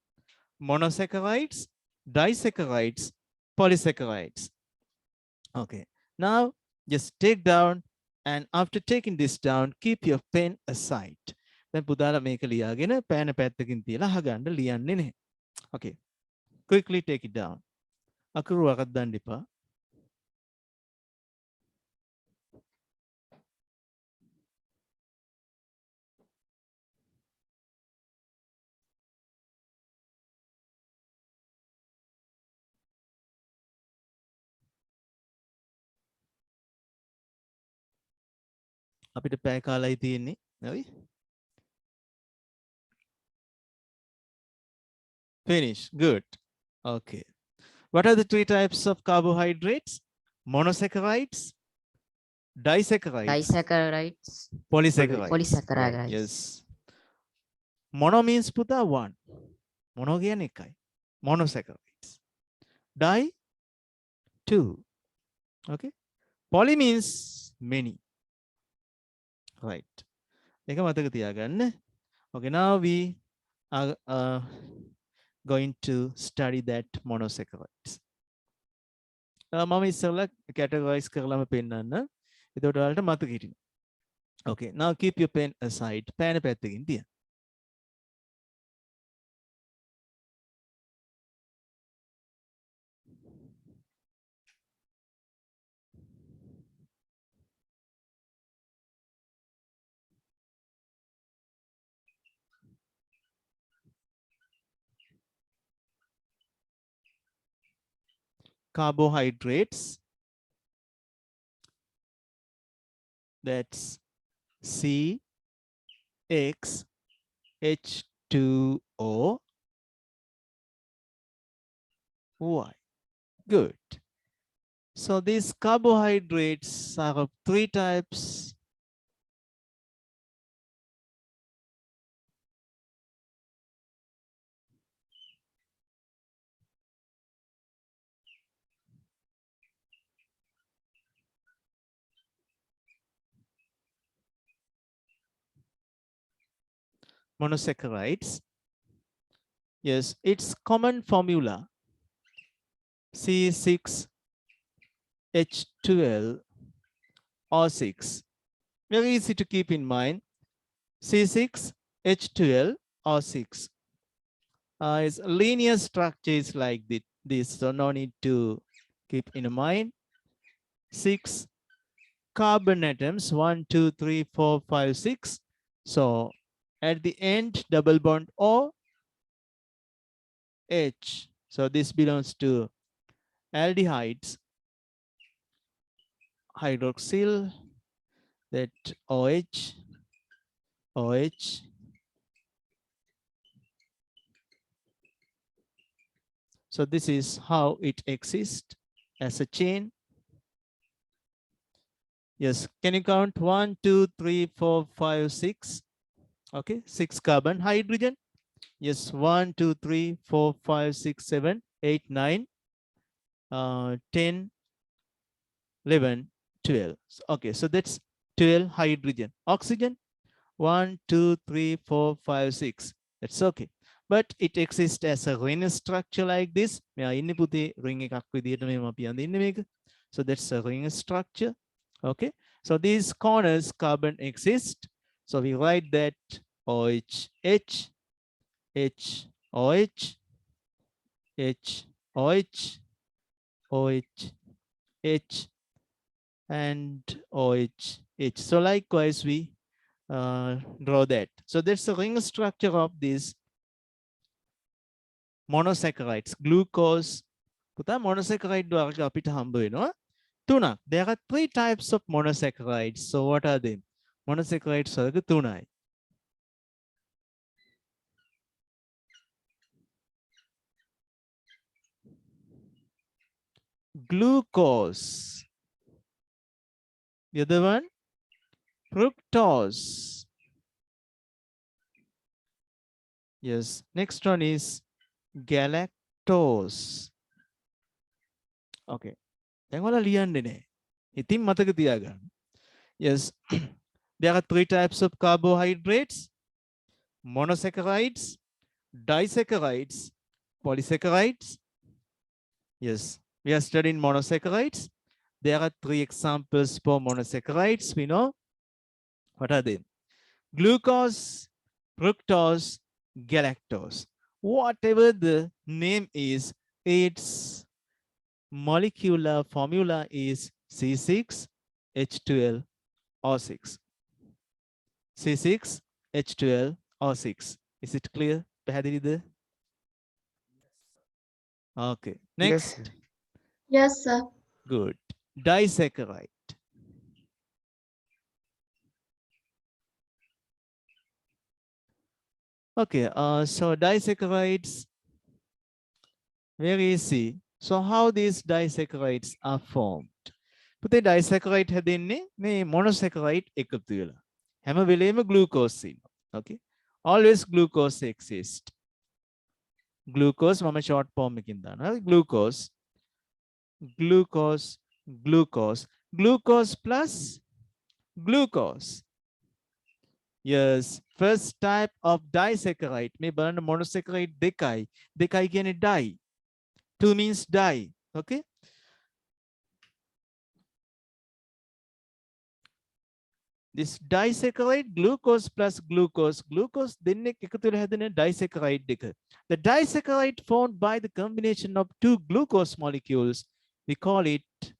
Monosaccharides, disaccharides, polysaccharides. Okay, now just take down, and after taking this down, keep your pen aside. දැන් පුතාලා මේක ලියාගෙන පෑන පැත්තකින් තියලා අහගන්න ලියන්නේ නැහැ. Okay, quickly take it down. අකුරු වරක් දාන්න එපා. අපිට පැය කාලයි තියෙන්නේ. හරි? Finish. Good. Okay. What are the 3 types of carbohydrates? Monosaccharides, disaccharides, Disaccharides, polysaccharides. polysaccharides. Yes. Mono means puta 1. Mono කියන්නේ එකයි. Monosaccharides. Di 2. Okay. Poly means many. Right. ඒක මතක තියාගන්න. Okay, now we are going to study that monosaccharides. මම ඉස්සෙල්ලා categorize කරලාම පෙන්නන්න. එතකොට ඔයාලට මතක හිටිනවා. Okay, now keep your pen aside. පෑන පැත්තකින් තියන්න. Carbohydrates, that's CXH2O Y. Good. So these carbohydrates are of 3 types. Monosaccharides. Yes, its common formula C6H12O6. Very easy to keep in mind. C6H12O6. Its linear structure is like this, so no need to keep in mind. 6 carbon atoms, 1, 2, 3, 4, 5, 6. So at the end, double bond O, H. So this belongs to aldehydes, hydroxyl, that OH, OH. So this is how it exists as a chain. Yes, can you count 1, 2, 3, 4, 5, 6? Okay, 6 carbon, hydrogen. Yes, 1, 2, 3, 4, 5, 6, 7, 8, 9, 10, 11, 12. Okay, so that's 12 hydrogen. Oxygen, 1, 2, 3, 4, 5, 6. That's okay. But it exists as a ring structure like this. So that's a ring structure. Okay, so these corners carbon exist. So we write that OH, H, H, OH, H, OH, OH, H, and OH, H. So likewise we draw that. So that's the ring structure of these monosaccharides. Glucose. පුතා monosaccharide වර්ග අපිට හම්බ වෙනවා තුනක්. There are 3 types of monosaccharides. So what are they? Monosaccharides වර්ග තුනයි. Glucose. The other one, fructose. Yes, next one is galactose. Okay, දැන් ඔයාලා ලියන්නේ නැහැ. ඉතින් මතක තියාගන්න. Yes, there are 3 types of carbohydrates: monosaccharides, disaccharides, polysaccharides. Yes, we are studying monosaccharides. There are 3 examples for monosaccharides. We know. What are they? Glucose, fructose, galactose. Whatever the name is, its molecular formula is C6H12O6. C6H12O6. Is it clear? පැහැදිලිද? Okay. Next. Yes. Yes, sir. Good. Disaccharide. Okay, so disaccharides, very easy. So how these disaccharides are formed? පුතේ disaccharide හැදෙන්නේ මේ monosaccharide එකතු වෙලා. හැම වෙලේම glucose ඉන්නවා. Okay, always glucose exists. Glucose මම short form එකකින් දානවා. Glucose, glucose, glucose, glucose plus glucose. Yes, first type of disaccharide. මේ බලන්න monosaccharide දෙකයි. දෙකයි කියන්නේ di. 2 means di. Okay. This disaccharide, glucose plus glucose, glucose දෙන්නෙක් එකතු වෙලා හැදෙන disaccharide එක. The disaccharide formed by the combination of 2 glucose molecules, we call it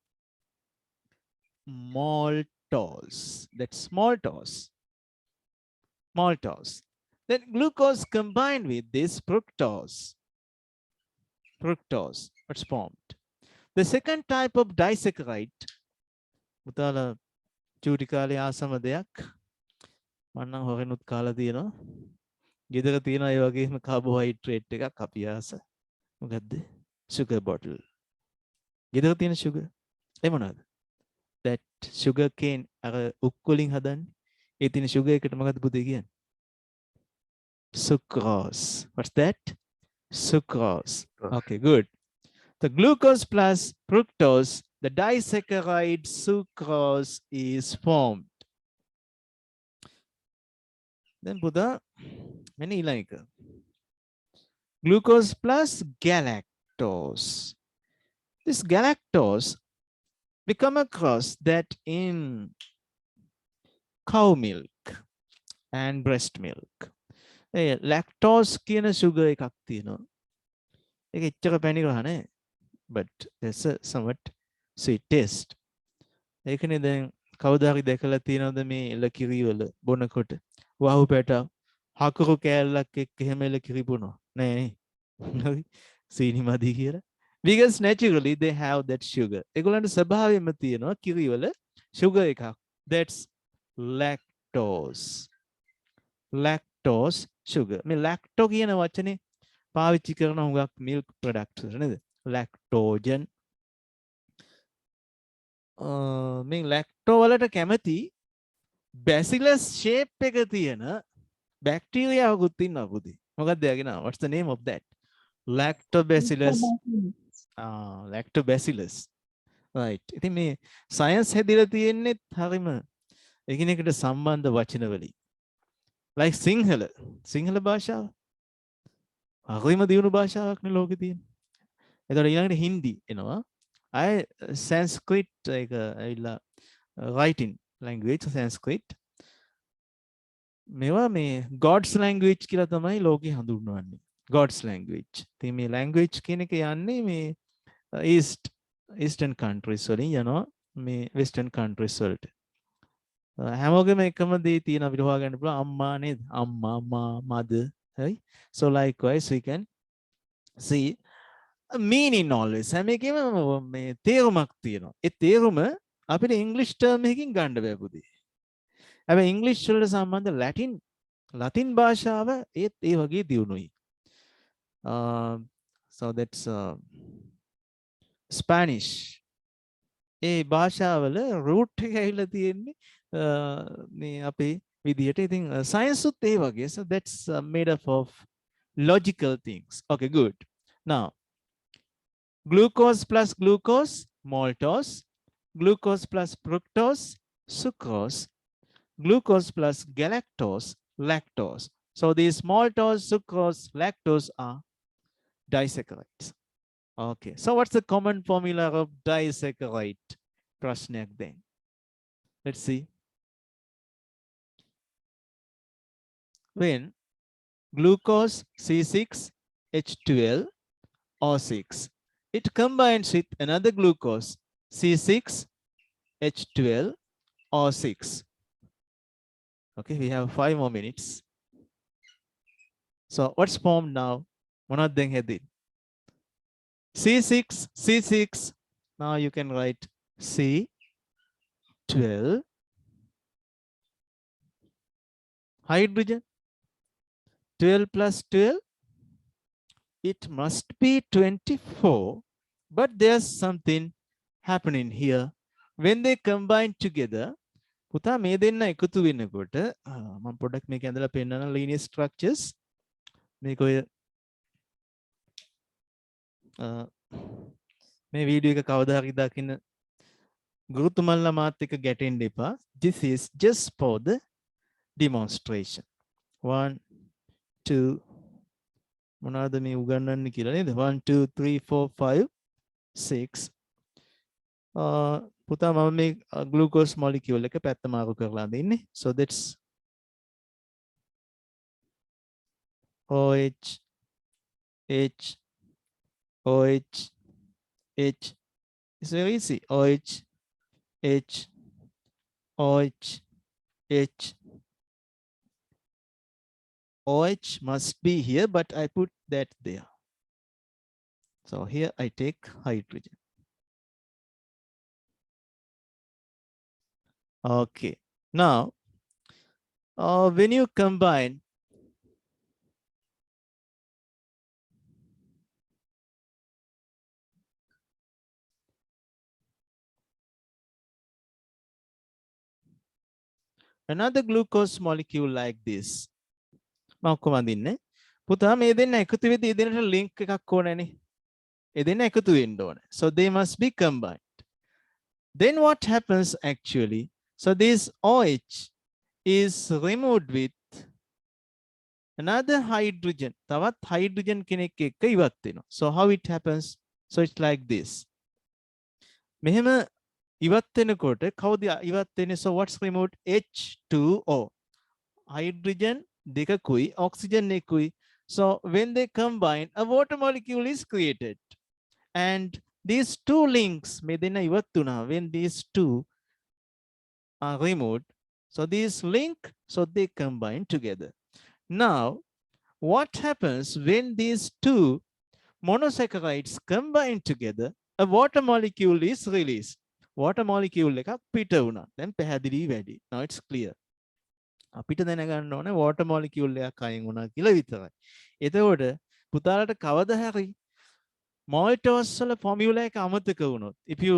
maltose. That's maltose. Maltose. Then glucose combined with this fructose. Fructose, what's formed. The second type of disaccharide, පුතාලා චූටි කාලේ ආසම දෙයක් මම නම් හොරෙනුත් කාලා තියෙනවා. ගෙදර තියෙන ඒ වගේම කාබෝහයිඩ්‍රේට් එකක් අපි ආස. මොකද්ද? sugar bottle. ගෙදර තියෙන sugar. ඒ මොනවාද? That sugar cane අර උක් වලින් හදන්නේ. ඒ තියෙන sugar එකට මොකද්ද පුතේ කියන්නේ? Sucrose. What's that? Sucrose. Okay, good. The glucose plus fructose, the disaccharide sucrose is formed. Then Buddha, many like glucose plus galactose. This galactose, we come across that in cow milk and breast milk. Lactose කියන sugar එකක් තියෙනවා. ඒක එච්චර පැණි ගහ නැහැ. But there's a somewhat sweet taste. ඒකනේ දැන් කවුද හරි දැකලා තියෙනවද මේ එළ කිරි වල බොනකොට වහු පැට හකුරු කෑල්ලක් එක්ක එහෙම එළ කිරි බොනවා නෑ නේ. සීනි මදි කියලා. Because naturally they have that sugar. ඒගොල්ලන්ට ස්වභාවයෙන්ම තියෙනවා කිරි වල sugar එකක්. That's lactose. Lactose sugar. මේ lacto කියන වචනේ පාවිච්චි කරන හුඟක් milk products නේද? lactogen මේ lacto වලට කැමති bacillus shape එක තියෙන බැක්ටීරියාවකුත් ඉන්නවා පුතේ. මොකක්ද එයාගේ නම? What's the name of that? Lactobacillus. Lactobacillus. Right. ඉතින් මේ සයන්ස් හැදිලා තියෙන්නේ හරිම එකිනෙකට සම්බන්ධ වචන වලින්. like සිංහල භාෂාව හරිම දියුණු භාෂාවක් නේ ලෝකේ තියෙන්නේ. එතකොට ඊළඟට හින්දි එනවා. අය සංස්කෘත එක ඇවිල්ලා writing language සංස්කෘත. මේවා මේ God's language කියලා තමයි ලෝකේ හඳුන්වන්නේ. God's language. ඉතින් මේ language කියන එක යන්නේ මේ eastern countries වලින් යනවා මේ western countries වලට. හැමෝගෙම එකම දේ තියෙන අපිට හොයාගන්න පුළුවන් අම්මා නේද? අම්මා, මා, mother, right? So likewise we can see a meaning always. හැම එකෙම මේ තේරුමක් තියෙනවා. ඒ තේරුම අපිට English term එකකින් ගන්න බෑ පුතේ. හැබැයි English වලට සම්බන්ධ ලතින් භාෂාව ඒත් ඒ වගේ දියුණුයි. So that's Spanish. A භාෂාවල root එක ඇවිල්ලා තියෙන්නේ මේ අපේ විදියට. ඉතින් science උත් ඒ වගේ. So that's made up of logical things. Okay, good. Now glucose plus glucose, maltose. Glucose plus fructose, sucrose. Glucose plus galactose, lactose. So these maltose, sucrose, lactose are disaccharides. Okay. So what's the common formula of disaccharide? Prashnak then. Let's see. When glucose C6H12O6, it combines with another glucose C6H12O6. Okay, we have 5 more minutes. So what's formed now? One of them had it. C6. Now you can write C12 hydrogen. 12 plus 12. It must be 24. But there's something happening here. When they combine together, පුතා මේ දෙන්න එකතු වෙනකොට මම පොඩ්ඩක් මේක ඇඳලා පෙන්නන linear structures මේක ඔය මේ වීඩියෝ එක කවදා හරි දකින්න ගුරුතුමන්ලා මාත් එක්ක ගැටෙන්න එපා. This is just for the demonstration. 1 2 මොනවාද මේ උගන්වන්නේ කියලා නේද? 1 2 3 4 5 6 පුතා මම මේ glucose molecule එක පැත්ත මාරු කරලා දෙන්නේ. So that's OH H OH H. It's very easy. OH H OH H. OH must be here, but I put that there. So here I take hydrogen. Okay. Now, when you combine another glucose molecule like this, මම අඳින්නේ පුතා මේ දෙන්න එකතු වෙද්දී ඒ දෙන්නට link එකක් ඕනනේ. ඒ දෙන්න එකතු වෙන්න ඕනේ. So they must be combined. Then what happens actually? So this OH is removed with another hydrogen. තවත් hydrogen කෙනෙක් එක්ක ඉවත් වෙනවා. So how it happens? So it's like this. මෙහෙම ඉවත් වෙනකොට කවුද ඉවත් වෙන්නේ? So what's removed? H2O. Hydrogen දෙකකුයි oxygen එකකුයි. So when they combine, a water molecule is created. And these two links මේ දෙන්න ඉවත් වුණා. When these two are removed, so these link, so they combine together. Now what happens when these two monosaccharides combine together? A water molecule is released. Water molecule එකක් පිට වුණා. දැන් පැහැදිලි වැඩි. Now it's clear. අපිට දැනගන්න ඕනේ water molecule එකක් අයින් වුණා කියලා විතරයි. එතකොට පුතාලට කවදා හරි maltose වල formula එක අමතක වුණොත්, if you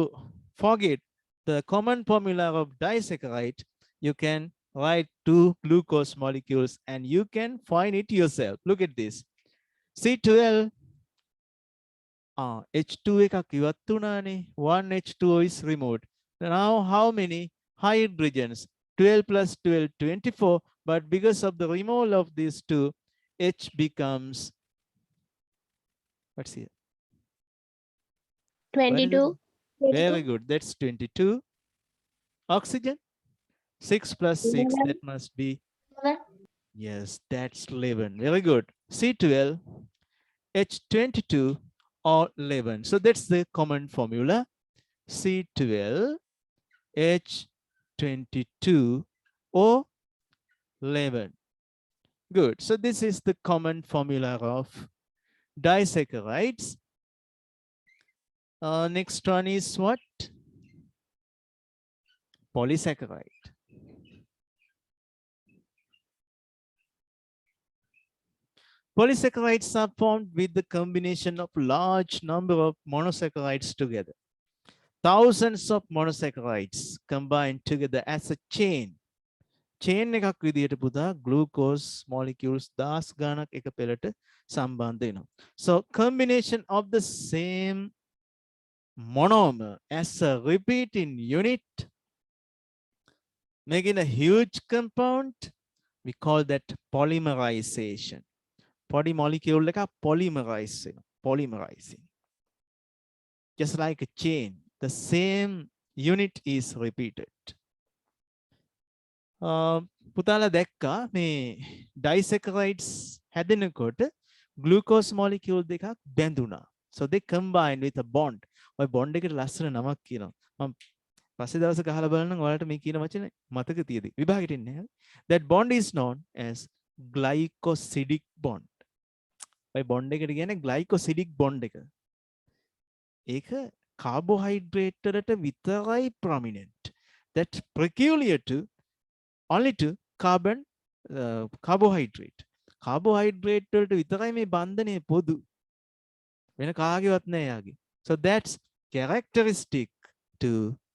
forget the common formula of disaccharide, you can write 2 glucose molecules and you can find it yourself. Look at this. C12 H2 එකක් ඉවත් වුණානේ. 1 H2O is removed. Now how many hydrogens? 12 plus 12, 24. But because of the removal of these two, H becomes, what's here? 22. Very good. That's 22. Oxygen? 6 plus 6, that must be, yes, that's 11. Very good. C12, H22 or 11. So that's the common formula. C12, H22 or 11. Good. So this is the common formula of disaccharides. Next one is what? Polysaccharide. Polysaccharides are formed with the combination of large number of monosaccharides together. Thousands of monosaccharides combined together as a chain. Chain එකක් විදියට පුතා glucose molecules 10 ගණක් එක පෙළට සම්බන්ධ වෙනවා. So combination of the same monomer as a repeating unit, making a huge compound, we call that polymerization. Poly molecule එක polymerize වෙනවා. Polymerizing. Just like a chain, the same unit is repeated. පුතාලා දැක්කා මේ disaccharides හැදෙනකොට glucose molecule දෙකක් බැඳුණා. So they combine with a bond. ඔය bond එකට ලස්සන නමක් කියනවා. මම පස්සේ දවසක අහලා බලන්න ඔයාලට මේ කියන වචනේ මතක තියදී. විභාගෙට ඉන්නේ. That bond is known as glycosidic bond. ඔය bond එකට කියන්නේ glycosidic bond එක. ඒක carbohydrate වලට විතරයි prominent. That's peculiar to only to carbohydrate. Carbohydrate වලට විතරයි මේ බන්ධනය පොදු. වෙන කාගේවත් නෑ යාගේ. So that's characteristic to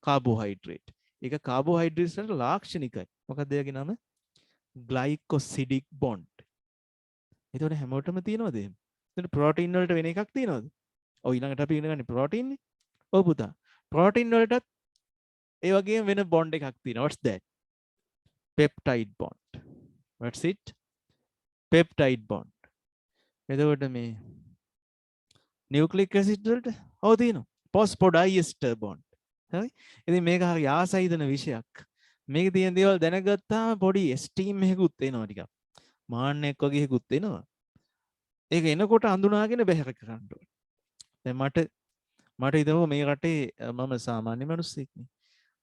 carbohydrate. ඒක carbohydrates වලට ලාක්ෂණිකයි. මොකක්ද එයාගේ නම? glycosidic bond. ඒතකොට හැමෝටම තියෙනවද එහෙම? එතන protein වලට වෙන එකක් තියෙනවද? ඔව් ඊළඟට අපි ඉගෙන ගන්න protein නේ. ඔව් පුතා. protein වලටත් ඒ වගේම වෙන bond එකක් තියෙනවා. What's that? Peptide bond. What's it? Peptide bond. එතකොට මේ nucleic acid වලට ඔව් තියෙනවා. phosphodiester bond. හරි? ඉතින් මේක හරි ආසයිදන විෂයක්. මේකේ තියෙන දේවල් දැනගත්තාම පොඩි esteem එකකුත් එනවා ටිකක්. මාන්නයක් වගේ එකකුත් එනවා. ඒක එනකොට අඳුනාගෙන බැහැර කරන්න ඕනේ. දැන් මට හිතමු මේ රටේ මම සාමාන්‍ය මිනිස්සෙක් නේ.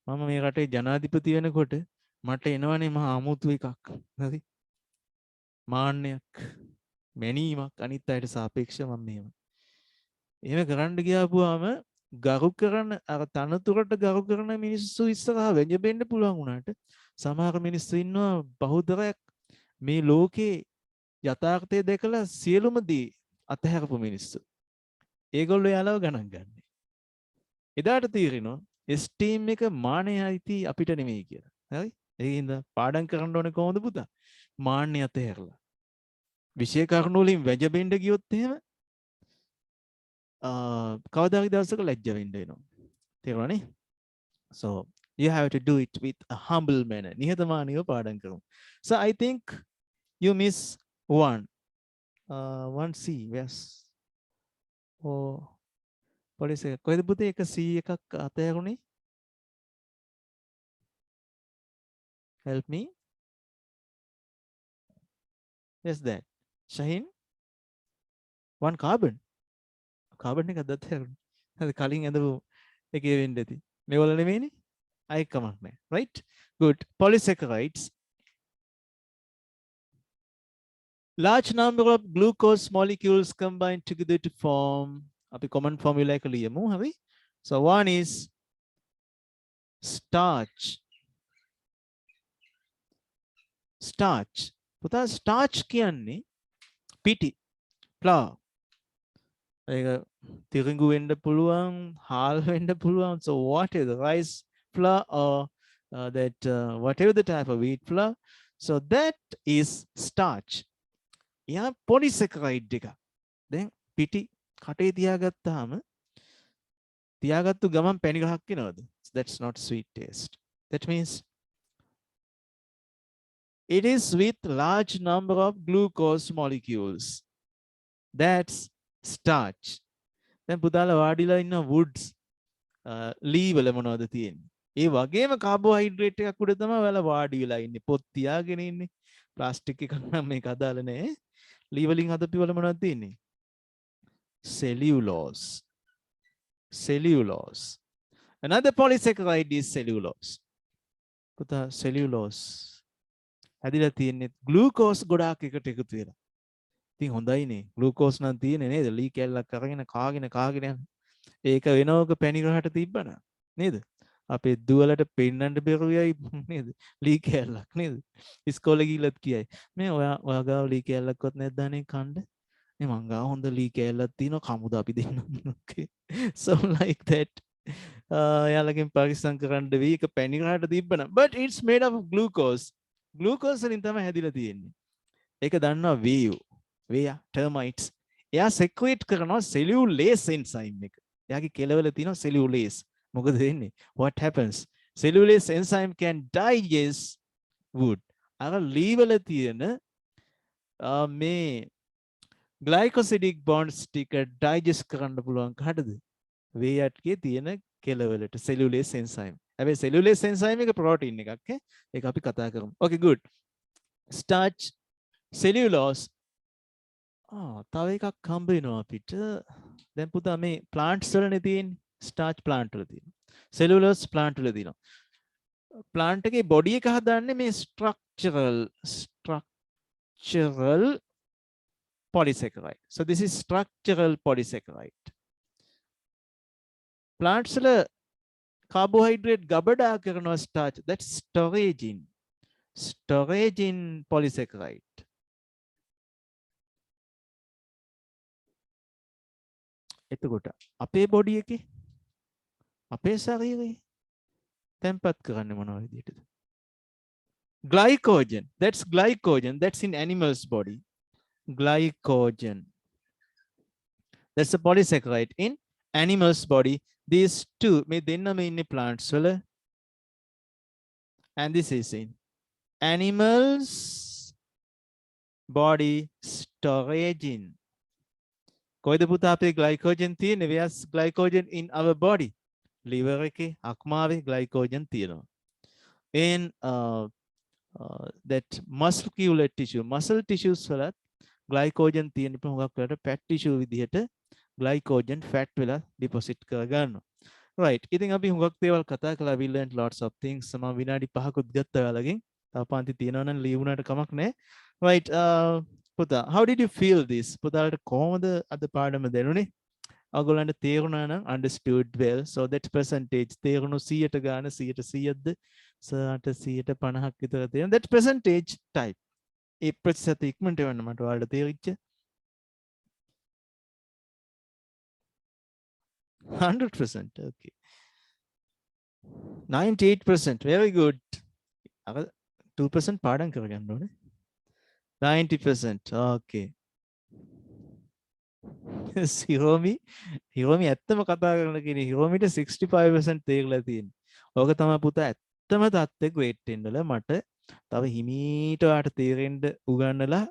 මම මේ රටේ ජනාධිපති වෙනකොට මට එනවනේ මහා අමුතු එකක්. හරි? මාන්නයක්, මැනීමක් අනිත් අයට සාපේක්ෂව මම මේව. එහෙම කරන්න ගියාපුවාම ගරු කරන අර තනතුරට ගරු කරන මිනිස්සු ඉස්සරහා වෙන්න පුළුවන් වුණාට සමහර මිනිස්සු ඉන්නවා බහුතරයක් මේ ලෝකේ යථාර්ථය දැකලා සියලුම දේ අතහැරපු මිනිස්සු. ඒගොල්ලෝ යාලව ගණන් ගන්න. එදාට තීරෙනවා esteem එක මානෙයි අපිට නෙමෙයි කියලා. හරි? ඒකින්ද පාඩම් කරන්න ඕනේ කොහොමද පුතා? මාන්නය අතහැරලා. විෂය කරුණු වලින් වැජබෙන්න ගියොත් එහෙම කවදාකද දවසක ලැජ්ජ වෙන්න වෙනවා. තේරුණානේ? So you have to do it with a humble manner. නිහතමානීව පාඩම් කරමු. So I think you miss one. 1C, yes. Oh, police කොයිද පුතේ එක C එකක් අතහැරුණේ? Help me. Yes, that. Shaheen? One carbon. Carbon එක අතහැරුණේ. හරි කලින් ඇඳපු එකේ වෙන්න ඇති. මේවල නෙමෙයිනේ. අය කමක් නැහැ. Right? Good. Polysaccharides. Large number of glucose molecules combine together to form a common formula එක ලියමු. හරි? So one is starch. Starch. පුතා starch කියන්නේ පිටි, flour. ඒක තිරිඟු වෙන්න පුළුවන්, හාල් වෙන්න පුළුවන්. So what is the rice flour or that whatever the type of wheat flour, so that is starch. එයා polysaccharide එක. දැන් පිටි කටේ තියාගත්තාම තියාගත්තු ගමන් පැණි ගහක් වෙනවද? That's not sweet taste. That means it is with large number of glucose molecules. That's starch. දැන් පුතාලා වාඩිලා ඉන්න woods ලී වල මොනවද තියෙන්නේ? ඒ වගේම කාබෝහයිඩ්‍රේට් එකක් උඩ තමයි ඔයාලා වාඩි වෙලා ඉන්නේ. පොත් තියාගෙන ඉන්නේ. ප්ලාස්ටික් එකක් නම් මේක අදාළ නැහැ. ලී වලින් හදපු වල මොනවද තියෙන්නේ? Cellulose. Cellulose. Another polysaccharide is cellulose. පුතා cellulose හැදිලා තියෙන්නේ glucose ගොඩාක් එකට එකතු වෙලා. ඉතින් හොඳයිනේ. glucose නම් තියෙන්නේ නේද? ලී කැල්ලක් අරගෙන කාගෙන යන. ඒක වෙනවක පැණි ගහට තිබ්බන නේද? අපේ දුවලට පෙන්නන්න බැරුවයි නේද? ලී කැල්ලක් නේද? ඉස්කෝලේ ගිහලත් කියයි. මේ ඔයා ගාව ලී කැල්ලක්වත් නැද්ද අනේ කන්න? මේ මං ගාව හොඳ ලී කැල්ලක් තියෙනවා කමුද අපි දෙන්නම්. Okay. So like that. යාලගෙන් පරිස්සම් කරන්න වෙයි. ඒක පැණි ගහට තිබ්බන. But it's made of glucose. glucose වලින් තමයි හැදිලා තියෙන්නේ. ඒක දන්නවා වේයෝ. වේයා termites. එයා secrete කරනවා cellulase enzyme එක. එයාගේ කෙලවල තියෙනවා cellulase. මොකද වෙන්නේ? What happens? Cellulase enzyme can digest wood. අර ලී වල තියෙන මේ glycosidic bonds ටික digest කරන්න පුළුවන් කාටද? වේයට්ගේ තියෙන කෙලවලට cellulase enzyme. හැබැයි cellulase enzyme එක protein එකක් ඈ. ඒක අපි කතා කරමු. Okay good. Starch, cellulose. තව එකක් හම්බ වෙනවා අපිට. දැන් පුතා මේ plants වලනේ තියෙන්නේ. starch plant වල තියෙනවා. cellulose plant වල තියෙනවා. plant එකේ body එක හදන්නේ මේ structural polysaccharide. So this is structural polysaccharide. plants වල carbohydrate ගබඩා කරනවා starch. That's storage in polysaccharide. එතකොට අපේ බොඩි එකේ අපේ ශරීරේ තැම්පත් කරන්නේ මොන විදිහටද? glycogen. That's glycogen. That's in animals body. Glycogen. That's a polysaccharide in animals body. These two මේ දෙන්නම ඉන්නේ plants වල. And this is in animals body storage in. කොයිද පුතා අපේ glycogen තියෙන්නේ? Where's glycogen in our body? liver එකේ අක්මාවේ glycogen තියෙනවා. in that muscular tissue, muscle tissues වලත් glycogen තියෙන හුඟක් වෙලට fat tissue විදිහට glycogen fat වෙලා deposit කරගන්නවා. right. ඉතින් අපි හුඟක් දේවල් කතා කළා. we learned lots of things. මම විනාඩි 5කුත් ගත්තා ඔයාලගෙන්. තව පාන්ති තියෙනවා නම් ලියුණාට කමක් නැහැ. right. පුතා, how did you feel this? පුතාලට කොහොමද අද පාඩම දැනුනේ? ඔයගොල්ලන්ට තේරුණා නම් understood well. So that percentage තේරුණු 100ට ගාන 100%ද සරට 150ක් විතර තියෙන that percentage type. ඒ ප්‍රතිශත ඉක්මනට එවන්න මට ඔයාලට තේරිච්ච 100%. Okay. 98%. Very good. අර 2% පාඩම් කරගන්න ඕනේ. 90%. Okay. හිරෝමි ඇත්තම කතා කරන කෙනෙක්. හිරෝමිට 65% තේරලා තියෙනවා. ඕක තමයි පුතා ඇත්තම තත්ත්වෙ ග්‍රේඩ් 10 වල මට තව හිමීට ඔයාට තේරෙන්න උගන්නලා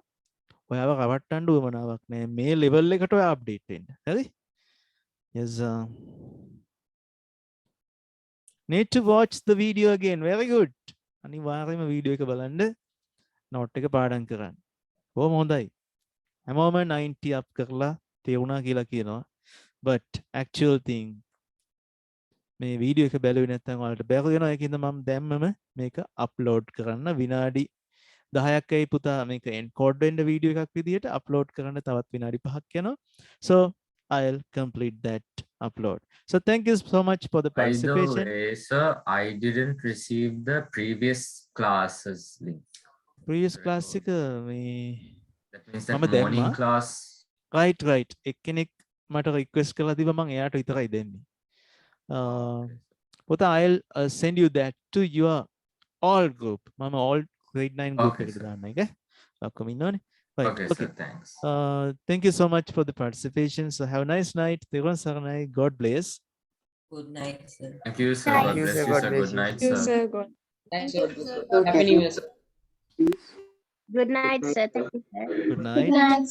ඔයාව රවට්ටන්න උවමනාවක් නෑ. මේ ලෙවල් එකට ඔයා අප්ඩේට් වෙන්න. හරි? Yes. Need to watch the video again. Very good. අනිවාර්යයෙන්ම වීඩියෝ එක බලන්න. නෝට් එක පාඩම් කරන්න. බොහොම හොඳයි. හැමෝම 90 up කරලා තේරුණා කියලා කියනවා. But actual thing මේ වීඩියෝ එක බැලුවේ නැත්නම් ඔයාලට බැරි වෙනවා. ඒකින්ද මම දැම්මම මේක අප්ලෝඩ් කරන්න විනාඩි 10ක්යි පුතා මේක එන්කෝඩ් වෙන්න වීඩියෝ එකක් විදිහට අප්ලෝඩ් කරන්න තවත් විනාඩි 5ක් යනවා. So I'll complete that upload. So thank you so much for the participation. By the way, sir, I didn't receive the previous classes link. Previous class එක මේ That means that morning class. right. එක්කෙනෙක් මට request කරලා තිබ්බා මම එයාට විතරයි දෙන්නේ. පුතා I'll send you that to your all group. මම all grade 9 group Okay, එකට sir. දාන්න එක. ඔක්කොම ඉන්නවනේ. Right. Okay, Okay. sir. Thanks. Thank you so much for the participation. So have a nice night. Tevon Saranai. God bless. Good night, sir. Thank you, sir. Thank God you, bless sir. you, God sir. bless Good you, night, sir. sir. Thanks, sir. Happy New Year, sir. Good night, sir. Thank you, sir. Good Good night. night.